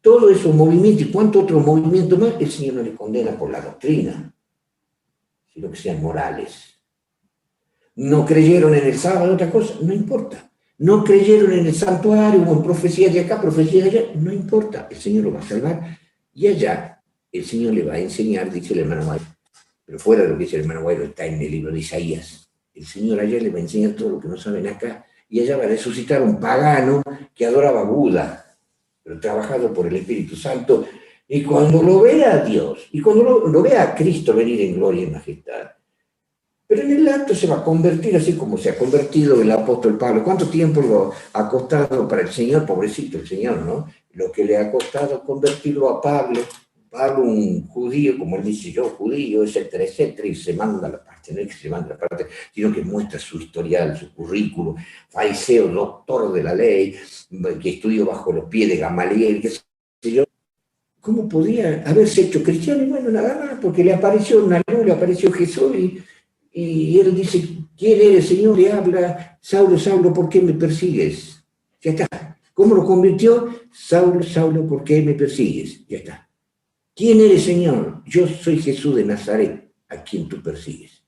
todos esos movimientos y cuántos otros movimientos más, el Señor no les condena por la doctrina, sino que sean morales. No creyeron en el sábado, otra cosa, no importa. No creyeron en el santuario o en profecía de acá, profecía de allá, no importa. El Señor lo va a salvar. Y allá el Señor le va a enseñar, dice el hermano Guairo, pero fuera de lo que dice el hermano Guairo, está en el libro de Isaías. El Señor allá le va a enseñar todo lo que no saben acá. Y allá va a resucitar un pagano que adoraba a Buda, pero trabajado por el Espíritu Santo. Y cuando lo vea a Dios, y cuando lo vea a Cristo venir en gloria y majestad, pero en el acto se va a convertir así como se ha convertido el apóstol Pablo. ¿Cuánto tiempo lo ha costado para el Señor? Pobrecito el Señor, ¿no? Lo que le ha costado convertirlo a Pablo. Pablo, un judío, como él dice, yo judío, etcétera, etcétera, y se manda la parte, no es que se manda la parte, sino que muestra su historial, su currículum, fariseo, doctor de la ley, que estudió bajo los pies de Gamaliel, qué sé yo. ¿Cómo podía haberse hecho cristiano? Y bueno, nada más, porque le apareció una luz, le apareció Jesús, y él dice, ¿quién eres, Señor? Le habla, Saulo, Saulo, ¿por qué me persigues? Ya está. ¿Cómo lo convirtió? Saulo, Saulo, ¿por qué me persigues? Ya está. ¿Quién eres, Señor? Yo soy Jesús de Nazaret, a quien tú persigues.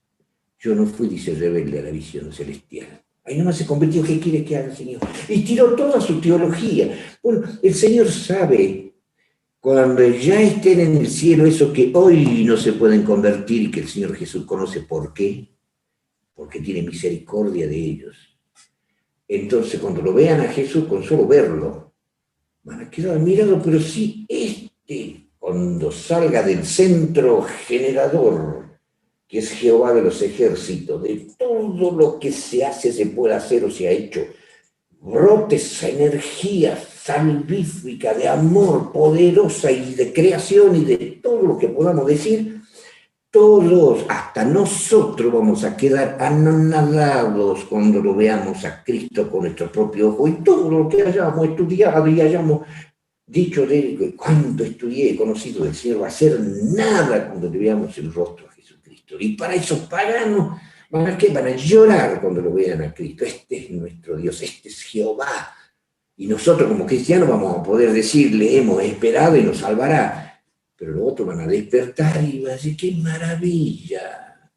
Yo no fui, dice, rebelde a la visión celestial. Ahí nomás se convirtió, ¿qué quiere que haga el Señor? Y tiró toda su teología. Bueno, el Señor sabe, cuando ya estén en el cielo, eso que hoy no se pueden convertir y que el Señor Jesús conoce por qué, porque tiene misericordia de ellos. Entonces, cuando lo vean a Jesús, con solo verlo, van a quedar admirados, pero sí, cuando salga del centro generador, que es Jehová de los ejércitos, de todo lo que se hace, se puede hacer o se ha hecho, brote esa energía salvífica de amor poderosa y de creación y de todo lo que podamos decir, todos, hasta nosotros vamos a quedar anonadados cuando lo veamos a Cristo con nuestro propio ojo, y todo lo que hayamos estudiado y hayamos dicho de él, cuánto estudié y conocido del Señor, va a ser nada cuando le veamos el rostro a Jesucristo. Y para esos paganos, ¿van a llorar cuando lo vean a Cristo? Este es nuestro Dios, este es Jehová. Y nosotros como cristianos vamos a poder decir, le hemos esperado y nos salvará. Pero los otros van a despertar y van a decir, ¡qué maravilla!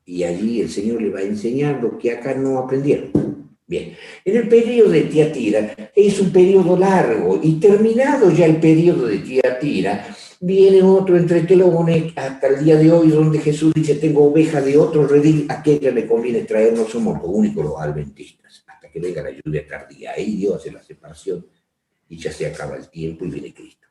Y allí el Señor le va a enseñar lo que acá no aprendieron. Bien, en el periodo de Tiatira es un periodo largo, y terminado ya el periodo de Tiatira, viene otro entre telones hasta el día de hoy, donde Jesús dice, tengo ovejas de otro redil, aquella me conviene traer, no somos los únicos los adventistas, hasta que venga la lluvia tardía. Ahí Dios hace la separación y ya se acaba el tiempo y viene Cristo.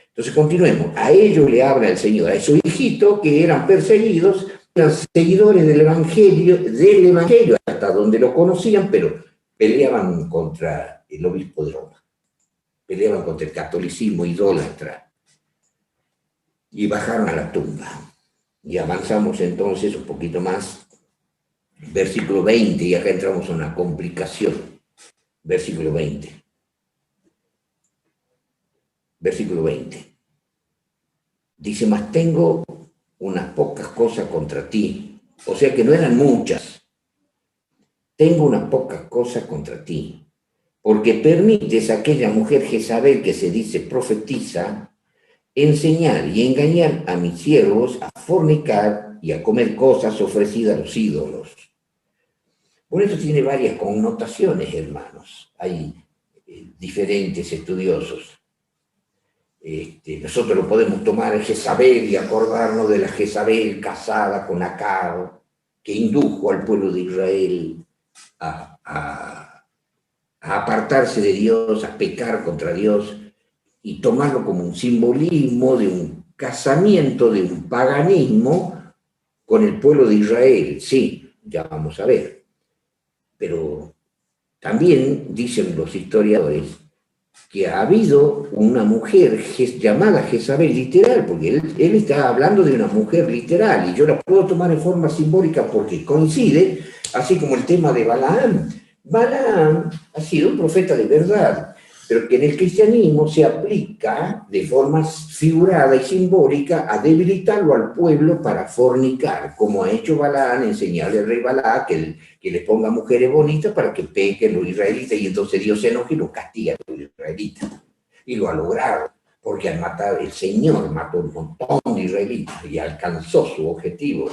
Entonces continuemos, a ellos le habla el Señor, a esos hijitos que eran perseguidos, eran seguidores del Evangelio, hasta donde lo conocían, pero peleaban contra el obispo de Roma, peleaban contra el catolicismo idólatra, y bajaron a la tumba. Y avanzamos entonces un poquito más, versículo 20, y acá entramos en una complicación. versículo 20. Versículo 20. Dice, mas tengo unas pocas cosas contra ti. O sea que no eran muchas. Tengo unas pocas cosas contra ti. Porque permites a aquella mujer Jezabel que se dice profetiza, enseñar y engañar a mis siervos a fornicar y a comer cosas ofrecidas a los ídolos. Por eso tiene varias connotaciones, hermanos. Hay diferentes estudiosos. Nosotros lo podemos tomar en Jezabel y acordarnos de la Jezabel casada con Acab, que indujo al pueblo de Israel a apartarse de Dios, a pecar contra Dios, y tomarlo como un simbolismo de un casamiento, de un paganismo con el pueblo de Israel. Sí, ya vamos a ver. Pero también dicen los historiadores que ha habido una mujer llamada Jezabel literal, porque él está hablando de una mujer literal, y yo la puedo tomar en forma simbólica porque coincide, así como el tema de Balaam. Balaam ha sido un profeta de verdad, pero que en el cristianismo se aplica de forma figurada y simbólica a debilitarlo al pueblo para fornicar, como ha hecho Balaam, enseñarle al rey Balaam que le ponga mujeres bonitas para que pequen los israelitas, y entonces Dios se enoja y los castiga a los israelitas. Y lo ha logrado, porque al matar, el Señor mató un montón de israelitas y alcanzó su objetivo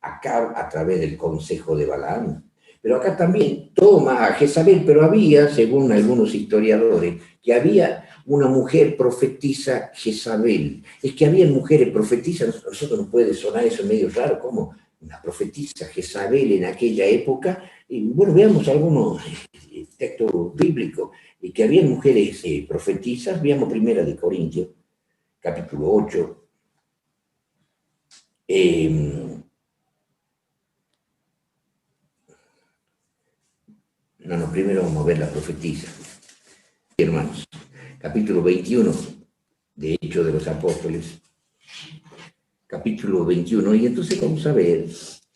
acá a través del consejo de Balaam. Pero acá también toma a Jezabel, pero había, según algunos historiadores, que había una mujer profetisa Jezabel. Es que había mujeres profetizas, a nosotros nos puede sonar eso medio raro, como una profetisa Jezabel en aquella época. Y bueno, veamos algunos textos bíblicos, que había mujeres profetizas. Veamos Primera de Corintios, capítulo 8. Primero vamos a ver la profetisa. Hermanos, capítulo 21 de Hechos de los Apóstoles. Capítulo 21, y entonces vamos a ver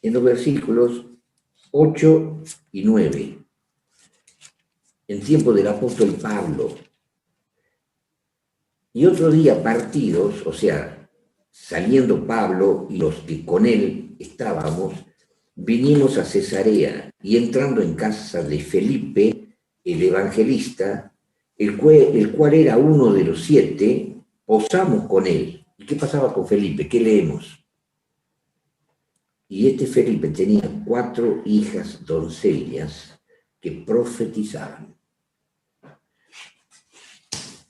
en los versículos 8 y 9. En tiempo del apóstol Pablo. Y otro día partidos, o sea, saliendo Pablo y los que con él estábamos, vinimos a Cesarea, y entrando en casa de Felipe, el evangelista, el cual era uno de los 7, posamos con él. ¿Y qué pasaba con Felipe? ¿Qué leemos? Y este Felipe tenía 4 hijas doncellas que profetizaban.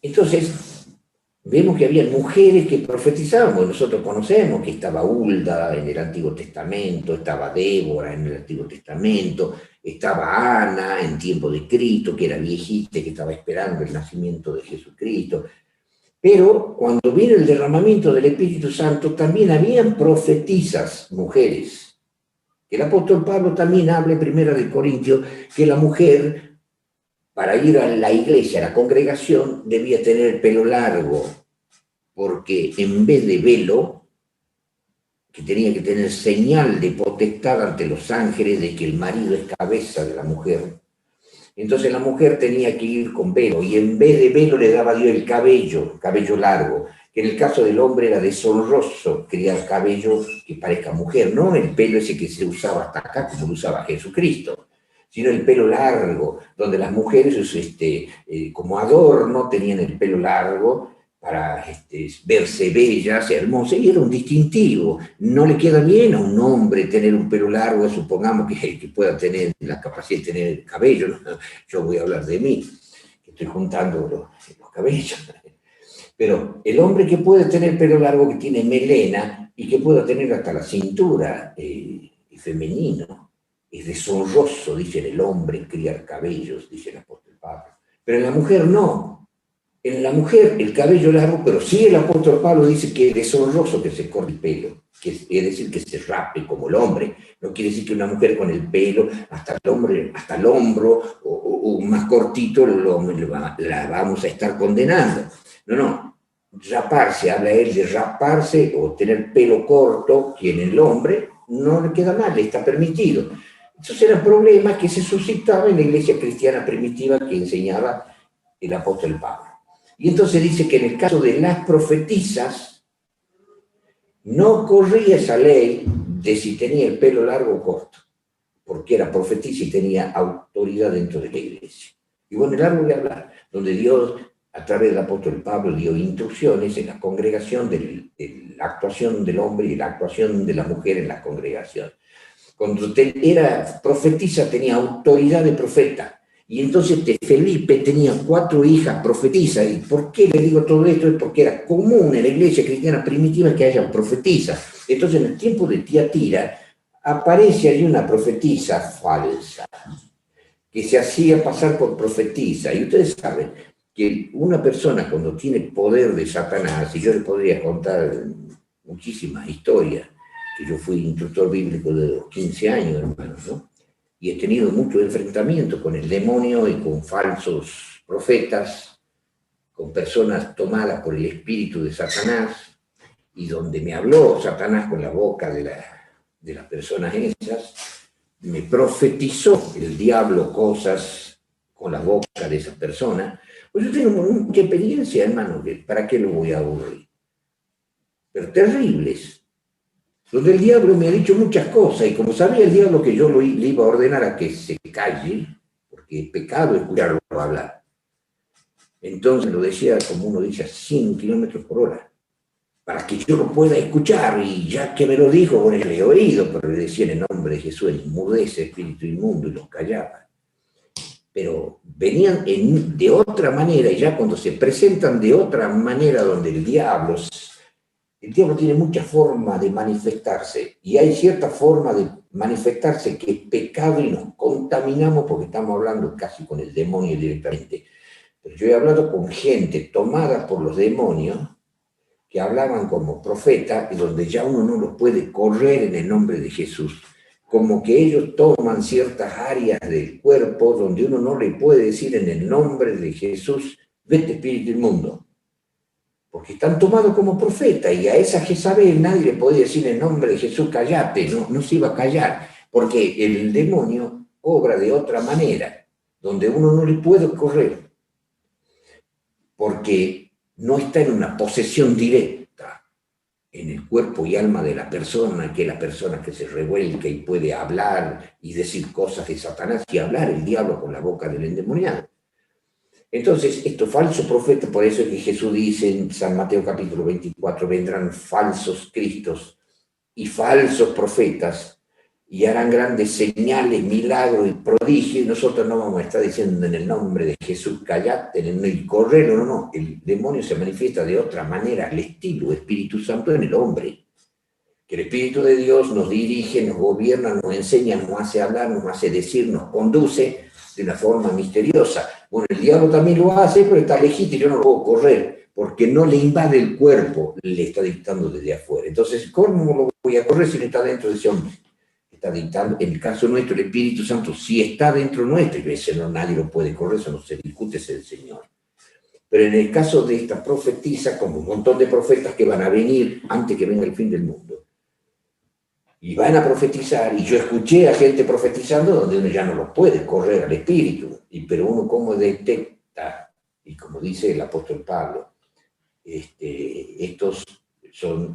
Entonces, vemos que había mujeres que profetizaban. Bueno, nosotros conocemos que estaba Hulda en el Antiguo Testamento, estaba Débora en el Antiguo Testamento, estaba Ana en tiempo de Cristo, que era viejita, que estaba esperando el nacimiento de Jesucristo. Pero cuando viene el derramamiento del Espíritu Santo, también habían profetisas, mujeres. El apóstol Pablo también habla en Primera de Corintios que la mujer, para ir a la iglesia, a la congregación, debía tener el pelo largo, porque en vez de velo, que tenía que tener señal de potestad ante los ángeles de que el marido es cabeza de la mujer, entonces la mujer tenía que ir con velo, y en vez de velo le daba Dios el cabello largo, que en el caso del hombre era deshonroso criar cabello que parezca mujer, no el pelo ese que se usaba hasta acá, como lo usaba Jesucristo, sino el pelo largo, donde las mujeres como adorno tenían el pelo largo para verse bellas, hermosas, y era un distintivo. No le queda bien a un hombre tener un pelo largo, supongamos que pueda tener la capacidad de tener cabello, ¿no? Yo voy a hablar de mí, que estoy juntando los cabellos. Pero el hombre que puede tener pelo largo, que tiene melena, y que pueda tener hasta la cintura, femenino, es deshonroso, dice el hombre, criar cabellos, dice el apóstol Pablo. Pero en la mujer no. En la mujer el cabello largo, pero sí el apóstol Pablo dice que es deshonroso que se corte el pelo, es decir, que se rape como el hombre. No quiere decir que una mujer con el pelo hasta el hombro o más cortito la vamos a estar condenando. No. Raparse, habla él de raparse o tener pelo corto, que en el hombre no le queda mal, le está permitido. Esos eran problemas que se suscitaban en la iglesia cristiana primitiva que enseñaba el apóstol Pablo. Y entonces dice que en el caso de las profetisas, no corría esa ley de si tenía el pelo largo o corto, porque era profetisa y tenía autoridad dentro de la iglesia. Y bueno, el largo de hablar, donde Dios, a través del apóstol Pablo, dio instrucciones en la congregación de la actuación del hombre y la actuación de la mujer en la congregación. Cuando era profetisa tenía autoridad de profeta. Y entonces Felipe tenía 4 hijas profetisas. ¿Y por qué le digo todo esto? Es porque era común en la iglesia cristiana primitiva que haya profetisas. Entonces en el tiempo de Tiatira aparece ahí una profetisa falsa que se hacía pasar por profetisa. Y ustedes saben que una persona cuando tiene poder de Satanás, y yo les podría contar muchísimas historias, que yo fui instructor bíblico de los 15 años, hermanos, ¿no? Y he tenido mucho enfrentamiento con el demonio y con falsos profetas, con personas tomadas por el espíritu de Satanás, y donde me habló Satanás con la boca de las personas esas, me profetizó el diablo cosas con la boca de esas personas. Pues yo tengo mucha experiencia, hermano, ¿para qué lo voy a aburrir? Pero terribles, donde el diablo me ha dicho muchas cosas, y como sabía el diablo que yo le iba a ordenar a que se calle, porque es pecado escucharlo hablar, entonces lo decía, como uno dice, a 100 kilómetros por hora, para que yo lo pueda escuchar, y ya que me lo dijo, bueno, yo le he oído, pero le decía en el nombre de Jesús, enmudece espíritu inmundo, y los callaba. Pero venían de otra manera, y ya cuando se presentan de otra manera, donde el diablo tiene mucha forma de manifestarse, y hay cierta forma de manifestarse que es pecado y nos contaminamos porque estamos hablando casi con el demonio directamente. Pero yo he hablado con gente tomada por los demonios que hablaban como profeta y donde ya uno no los puede correr en el nombre de Jesús. Como que ellos toman ciertas áreas del cuerpo donde uno no le puede decir en el nombre de Jesús, vete espíritu inmundo. Porque están tomados como profeta, y a esa Jezabel nadie le podía decir en nombre de Jesús, callate, no se iba a callar, porque el demonio obra de otra manera, donde uno no le puede correr, porque no está en una posesión directa en el cuerpo y alma de la persona, que es la persona que se revuelca y puede hablar y decir cosas de Satanás y hablar el diablo con la boca del endemoniado. Entonces, estos falsos profetas, por eso es que Jesús dice en San Mateo capítulo 24, vendrán falsos cristos y falsos profetas y harán grandes señales, milagros y prodigios, y nosotros no vamos a estar diciendo en el nombre de Jesús, callate, y correr, no, el demonio se manifiesta de otra manera, al estilo Espíritu Santo en el hombre, que el Espíritu de Dios nos dirige, nos gobierna, nos enseña, nos hace hablar, nos hace decir, nos conduce de una forma misteriosa. Bueno, el diablo también lo hace, pero está legítimo, yo no lo puedo correr, porque no le invade el cuerpo, le está dictando desde afuera. Entonces, ¿cómo lo voy a correr si no está dentro de ese hombre? Está dictando, en el caso nuestro, el Espíritu Santo sí está dentro nuestro, y ese no, nadie lo puede correr, eso no se discute, es el Señor. Pero en el caso de esta profetisa, como un montón de profetas que van a venir antes que venga el fin del mundo, y van a profetizar, y yo escuché a gente profetizando donde uno ya no lo puede correr al espíritu, pero uno como detecta, y como dice el apóstol Pablo, estos son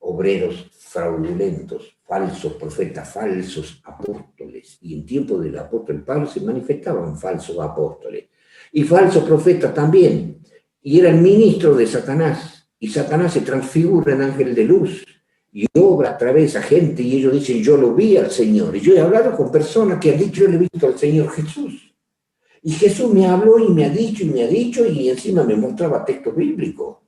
obreros fraudulentos, falsos profetas, falsos apóstoles, y en tiempo del apóstol Pablo se manifestaban falsos apóstoles, y falsos profetas también, y eran ministros de Satanás, y Satanás se transfigura en ángel de luz, y obra a través de gente, y ellos dicen, yo lo vi al Señor. Y yo he hablado con personas que han dicho, yo le he visto al Señor Jesús. Y Jesús me habló y me ha dicho, y encima me mostraba texto bíblico.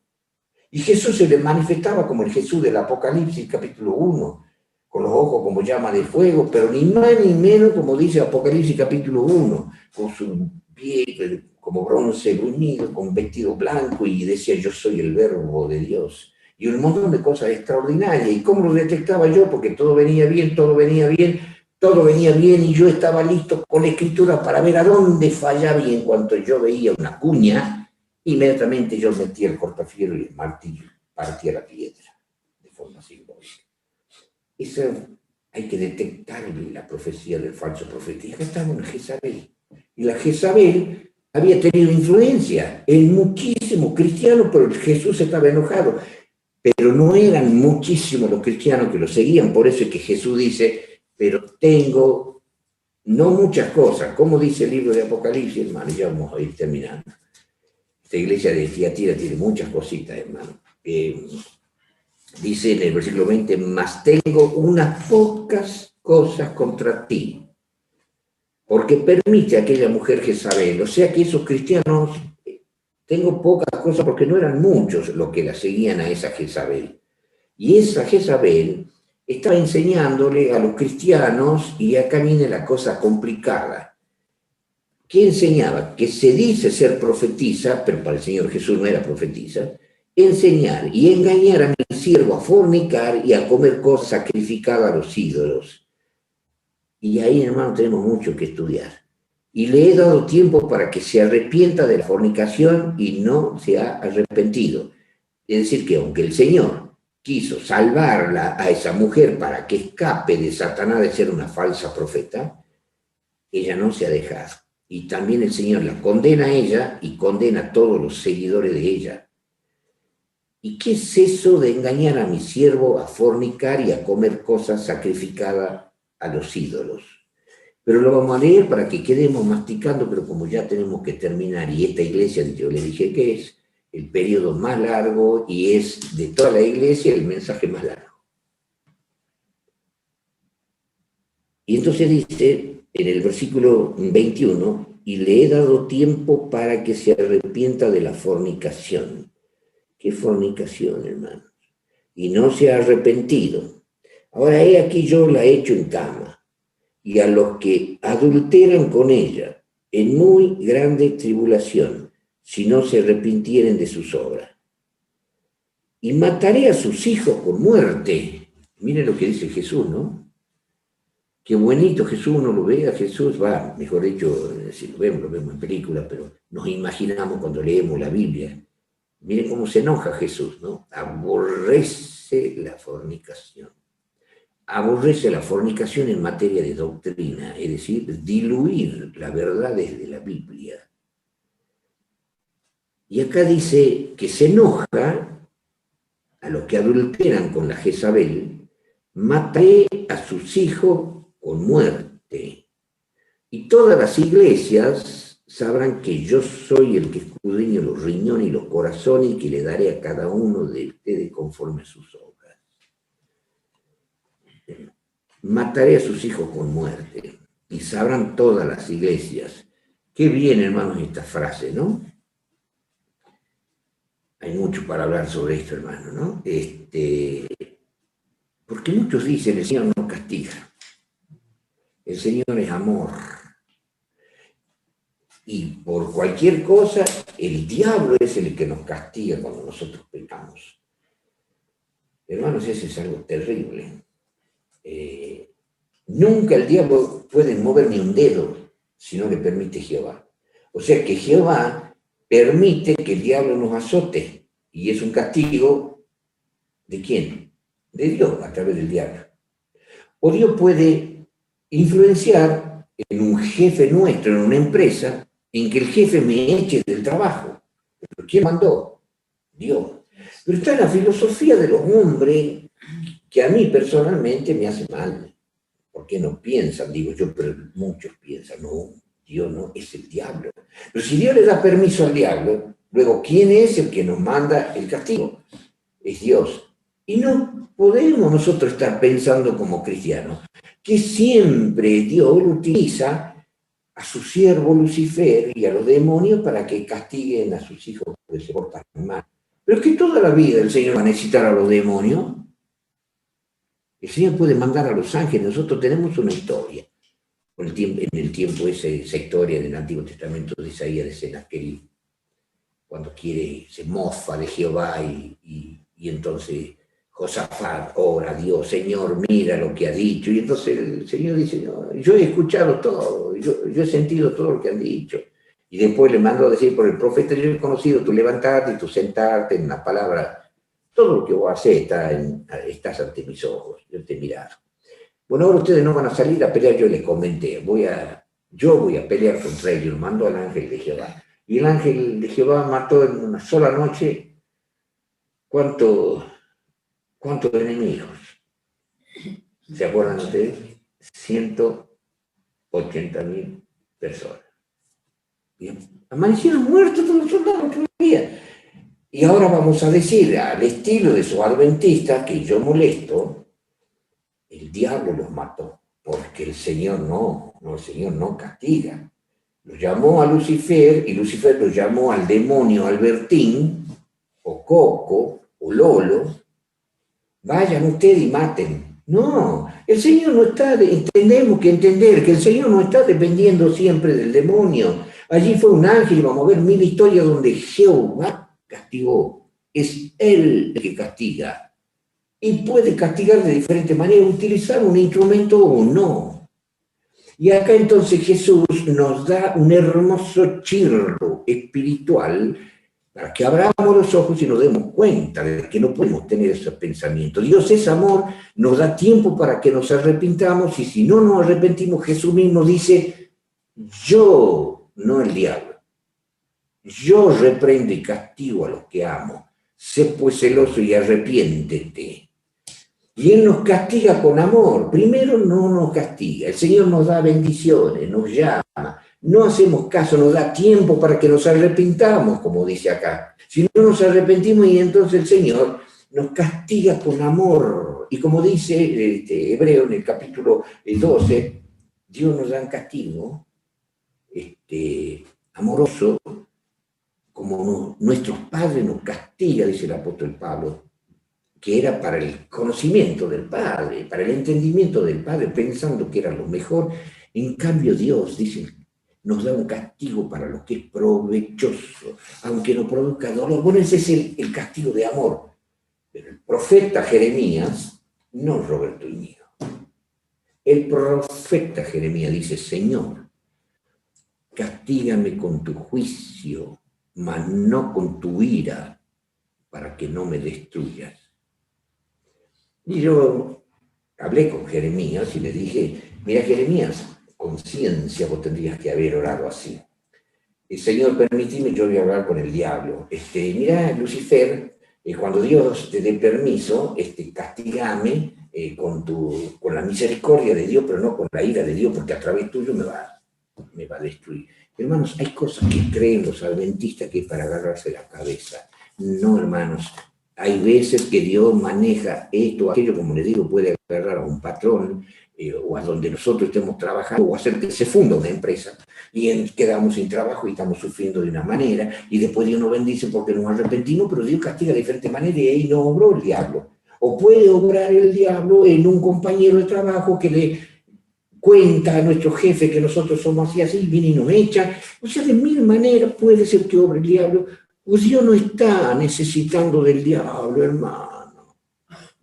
Y Jesús se le manifestaba como el Jesús del Apocalipsis, capítulo 1, con los ojos como llama de fuego, pero ni más ni menos, como dice Apocalipsis, capítulo 1, con su piel como bronce bruñido, con vestido blanco, y decía, yo soy el verbo de Dios. Y un montón de cosas extraordinarias. ¿Y cómo lo detectaba yo? Porque todo venía bien, y yo estaba listo con la escritura para ver a dónde fallaba, y en cuanto yo veía una cuña, inmediatamente yo metía el cortafiero y el martillo, partía la piedra, de forma simbólica. Esa hay que detectar la profecía del falso profeta. Y acá estamos en Jezabel. Y la Jezabel había tenido influencia en muchísimos cristianos, pero Jesús estaba enojado. Pero no eran muchísimos los cristianos que lo seguían, por eso es que Jesús dice, pero tengo no muchas cosas, como dice el libro de Apocalipsis, hermano, ya vamos a ir terminando. Esta iglesia de Tiatira tiene muchas cositas, hermano. Dice en el versículo 20, mas tengo unas pocas cosas contra ti, porque permite a aquella mujer Jezabel, o sea que esos cristianos, tengo pocas cosas porque no eran muchos los que la seguían a esa Jezabel. Y esa Jezabel estaba enseñándole a los cristianos, y acá viene la cosa complicada. ¿Qué enseñaba? Que se dice ser profetisa, pero para el Señor Jesús no era profetisa, enseñar y engañar a mi siervo a fornicar y a comer cosas sacrificadas a los ídolos. Y ahí, hermano, tenemos mucho que estudiar. Y le he dado tiempo para que se arrepienta de la fornicación y no se ha arrepentido. Es decir, que aunque el Señor quiso salvarla a esa mujer para que escape de Satanás de ser una falsa profeta, ella no se ha dejado. Y también el Señor la condena a ella y condena a todos los seguidores de ella. ¿Y qué es eso de engañar a mi siervo a fornicar y a comer cosas sacrificadas a los ídolos? Pero lo vamos a leer para que quedemos masticando, pero como ya tenemos que terminar, y esta iglesia, yo le dije que es el periodo más largo y es de toda la iglesia el mensaje más largo. Y entonces dice en el versículo 21, y le he dado tiempo para que se arrepienta de la fornicación. ¿Qué fornicación, hermanos? Y no se ha arrepentido. Ahora he aquí yo la he hecho en cama, y a los que adulteran con ella en muy grande tribulación, si no se arrepintieren de sus obras. Y mataré a sus hijos con muerte. Miren lo que dice Jesús, ¿no? Qué bonito Jesús, uno lo ve a Jesús, va, mejor dicho, si lo vemos en películas, pero nos imaginamos cuando leemos la Biblia. Miren cómo se enoja Jesús, ¿no? Aborrece la fornicación. Aborrece la fornicación en materia de doctrina, es decir, diluir la verdad desde la Biblia. Y acá dice que se enoja a los que adulteran con la Jezabel, mataré a sus hijos con muerte. Y todas las iglesias sabrán que yo soy el que escudriño los riñones y los corazones y que le daré a cada uno de ustedes conforme a sus obras. Mataré a sus hijos con muerte. Y sabrán todas las iglesias. Qué bien, hermanos, esta frase, ¿no? Hay mucho para hablar sobre esto, hermano, ¿no? Porque muchos dicen, el Señor no castiga. El Señor es amor. Y por cualquier cosa, el diablo es el que nos castiga cuando nosotros pecamos. Hermanos, eso es algo terrible. Nunca el diablo puede mover ni un dedo si no le permite Jehová. O sea que Jehová permite que el diablo nos azote. Y es un castigo ¿de quién? De Dios a través del diablo. O Dios puede influenciar en un jefe nuestro, en una empresa, en que el jefe me eche del trabajo. ¿Pero quién mandó? Dios. Pero está en la filosofía de los hombres que a mí personalmente me hace mal. Porque no piensan, digo yo, pero muchos piensan, no, Dios no, es el diablo. Pero si Dios le da permiso al diablo, luego, ¿quién es el que nos manda el castigo? Es Dios. Y no podemos nosotros estar pensando como cristianos que siempre Dios utiliza a su siervo Lucifer y a los demonios para que castiguen a sus hijos que se portan mal. Pero es que toda la vida el Señor va a necesitar a los demonios. El Señor puede mandar a los ángeles. Nosotros tenemos una historia. En el tiempo esa historia del Antiguo Testamento de Isaías de Senaquerib, cuando se mofa de Jehová y entonces Josafat ora a Dios, Señor, mira lo que ha dicho. Y entonces el Señor dice, no, yo he escuchado todo, yo he sentido todo lo que han dicho. Y después le mandó a decir por el profeta, yo he conocido tu levantarte y tu sentarte en la palabra. Todo lo que vos hacés estás ante mis ojos, yo te he mirado. Bueno, ahora ustedes no van a salir a pelear, yo les comenté, yo voy a pelear contra ellos, mandó al ángel de Jehová. Y el ángel de Jehová mató en una sola noche, ¿cuántos enemigos? ¿Se acuerdan ustedes? 180.000 personas. Bien. Amanecieron muertos todos los soldados que había. Y ahora vamos a decir, al estilo de esos adventistas que yo molesto, el diablo los mató, porque el Señor el Señor no castiga. Lo llamó a Lucifer, y Lucifer lo llamó al demonio Albertín, o Coco, o Lolo. Vayan ustedes y maten. No, el Señor no está, tenemos que entender que el Señor no está dependiendo siempre del demonio. Allí fue un ángel, y vamos a ver 1000 historias donde Jehová castigó. Es Él el que castiga. Y puede castigar de diferentes maneras, utilizar un instrumento o no. Y acá entonces Jesús nos da un hermoso chirro espiritual para que abramos los ojos y nos demos cuenta de que no podemos tener esos pensamientos. Dios es amor, nos da tiempo para que nos arrepintamos, y si no nos arrepentimos, Jesús mismo dice, yo, no el diablo, yo reprendo y castigo a los que amo. Sé pues celoso y arrepiéntete. Y Él nos castiga con amor. Primero no nos castiga. El Señor nos da bendiciones, nos llama. No hacemos caso, nos da tiempo para que nos arrepintamos, como dice acá. Si no nos arrepentimos, y entonces el Señor nos castiga con amor. Y como dice Hebreo en el capítulo 12, Dios nos da un castigo amoroso, como nuestros padres nos castigan, dice el apóstol Pablo, que era para el conocimiento del Padre, para el entendimiento del Padre, pensando que era lo mejor. En cambio Dios, dice, nos da un castigo para lo que es provechoso, aunque no produzca dolor. Bueno, ese es el castigo de amor. Pero el profeta Jeremías, no Roberto Íñigo, el profeta Jeremías dice, Señor, castígame con tu juicio, mas no con tu ira, para que no me destruyas. Y yo hablé con Jeremías y le dije, mira Jeremías, conciencia vos tendrías que haber orado así. Señor, permíteme, yo voy a hablar con el diablo. Mira, Lucifer, cuando Dios te dé permiso, castigame con la misericordia de Dios, pero no con la ira de Dios, porque a través tuyo me va a destruir. Hermanos, hay cosas que creen los adventistas que es para agarrarse la cabeza. No, hermanos. Hay veces que Dios maneja esto o aquello, como les digo, puede agarrar a un patrón o a donde nosotros estemos trabajando, o hacer que se funda una empresa y quedamos sin trabajo y estamos sufriendo de una manera, y después Dios nos bendice porque nos arrepentimos, pero Dios castiga de diferente manera, y ahí no obró el diablo. O puede obrar el diablo en un compañero de trabajo que le cuenta a nuestro jefe que nosotros somos así, así, viene y nos echa. O sea, de 1000 maneras puede ser que obre el diablo. Pues Dios no está necesitando del diablo, hermano,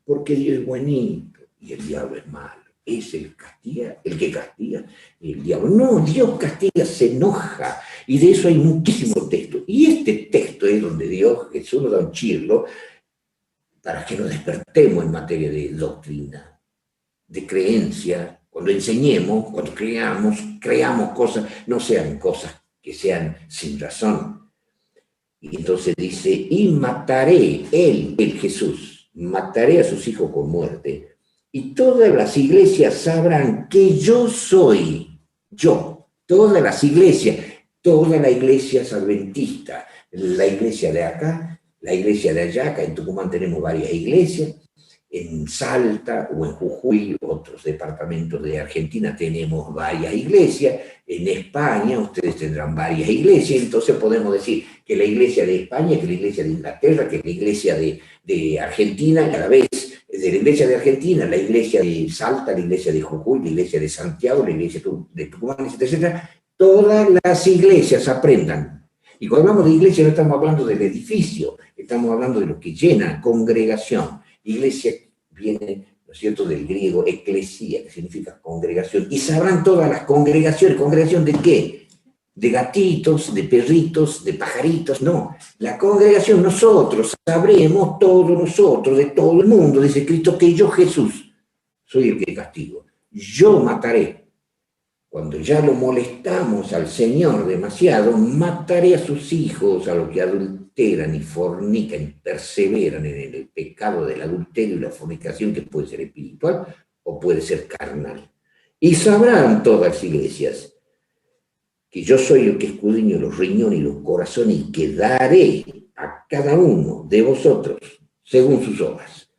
porque Dios es buenito y el diablo es malo. Es el que castiga, el diablo. No, Dios castiga, se enoja, y de eso hay muchísimos textos. Y este texto es donde Jesús nos da un chirlo para que nos despertemos en materia de doctrina, de creencia. Cuando enseñemos, cuando creamos cosas, no sean cosas que sean sin razón. Y entonces dice, y mataré, el Jesús, mataré a sus hijos con muerte, y todas las iglesias sabrán que yo soy, todas las iglesias, toda la iglesia es adventista, la iglesia de acá, la iglesia de allá. Acá en Tucumán tenemos varias iglesias, en Salta o en Jujuy, otros departamentos de Argentina, tenemos varias iglesias. En España ustedes tendrán varias iglesias. Entonces podemos decir que la iglesia de España, que la iglesia de Inglaterra, que la iglesia de Argentina, a la vez de la iglesia de Argentina, la iglesia de Salta, la iglesia de Jujuy, la iglesia de Santiago, la iglesia de Tucumán, etcétera. Todas las iglesias aprendan. Y cuando hablamos de iglesia no estamos hablando del edificio, estamos hablando de lo que llena, congregación. Iglesia viene, ¿no es cierto?, del griego eclesia, que significa congregación. Y sabrán todas las congregaciones. ¿Congregación de qué? De gatitos, de perritos, de pajaritos. No, la congregación, nosotros sabremos, todos nosotros, de todo el mundo, dice Cristo, que yo, Jesús, soy el que castigo. yo mataré. Cuando ya lo molestamos al Señor demasiado, mataré a sus hijos, a los que adulteran y fornican y perseveran en el pecado del adulterio y la fornicación, que puede ser espiritual o puede ser carnal. Y sabrán todas las iglesias que yo soy el que escudriño los riñones y los corazones y que daré a cada uno de vosotros según sus obras.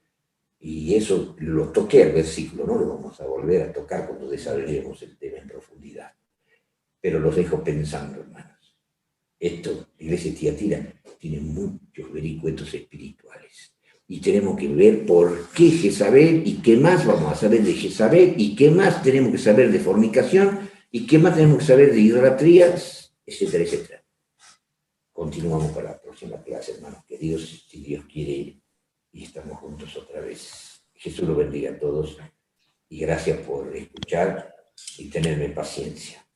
Y eso lo toqué al versículo, no lo vamos a volver a tocar cuando desarrollemos el tema en profundidad. Pero los dejo pensando, hermanos. Esto, la iglesia de Tiatira, tiene muchos vericuetos espirituales. Y tenemos que ver por qué Jezabel y qué más vamos a saber de Jezabel y qué más tenemos que saber de fornicación y qué más tenemos que saber de idolatrías, etcétera, etcétera. Continuamos para la próxima clase, hermanos queridos, si Dios quiere, y estamos juntos otra vez. Jesús los bendiga a todos y gracias por escuchar y tenerme paciencia.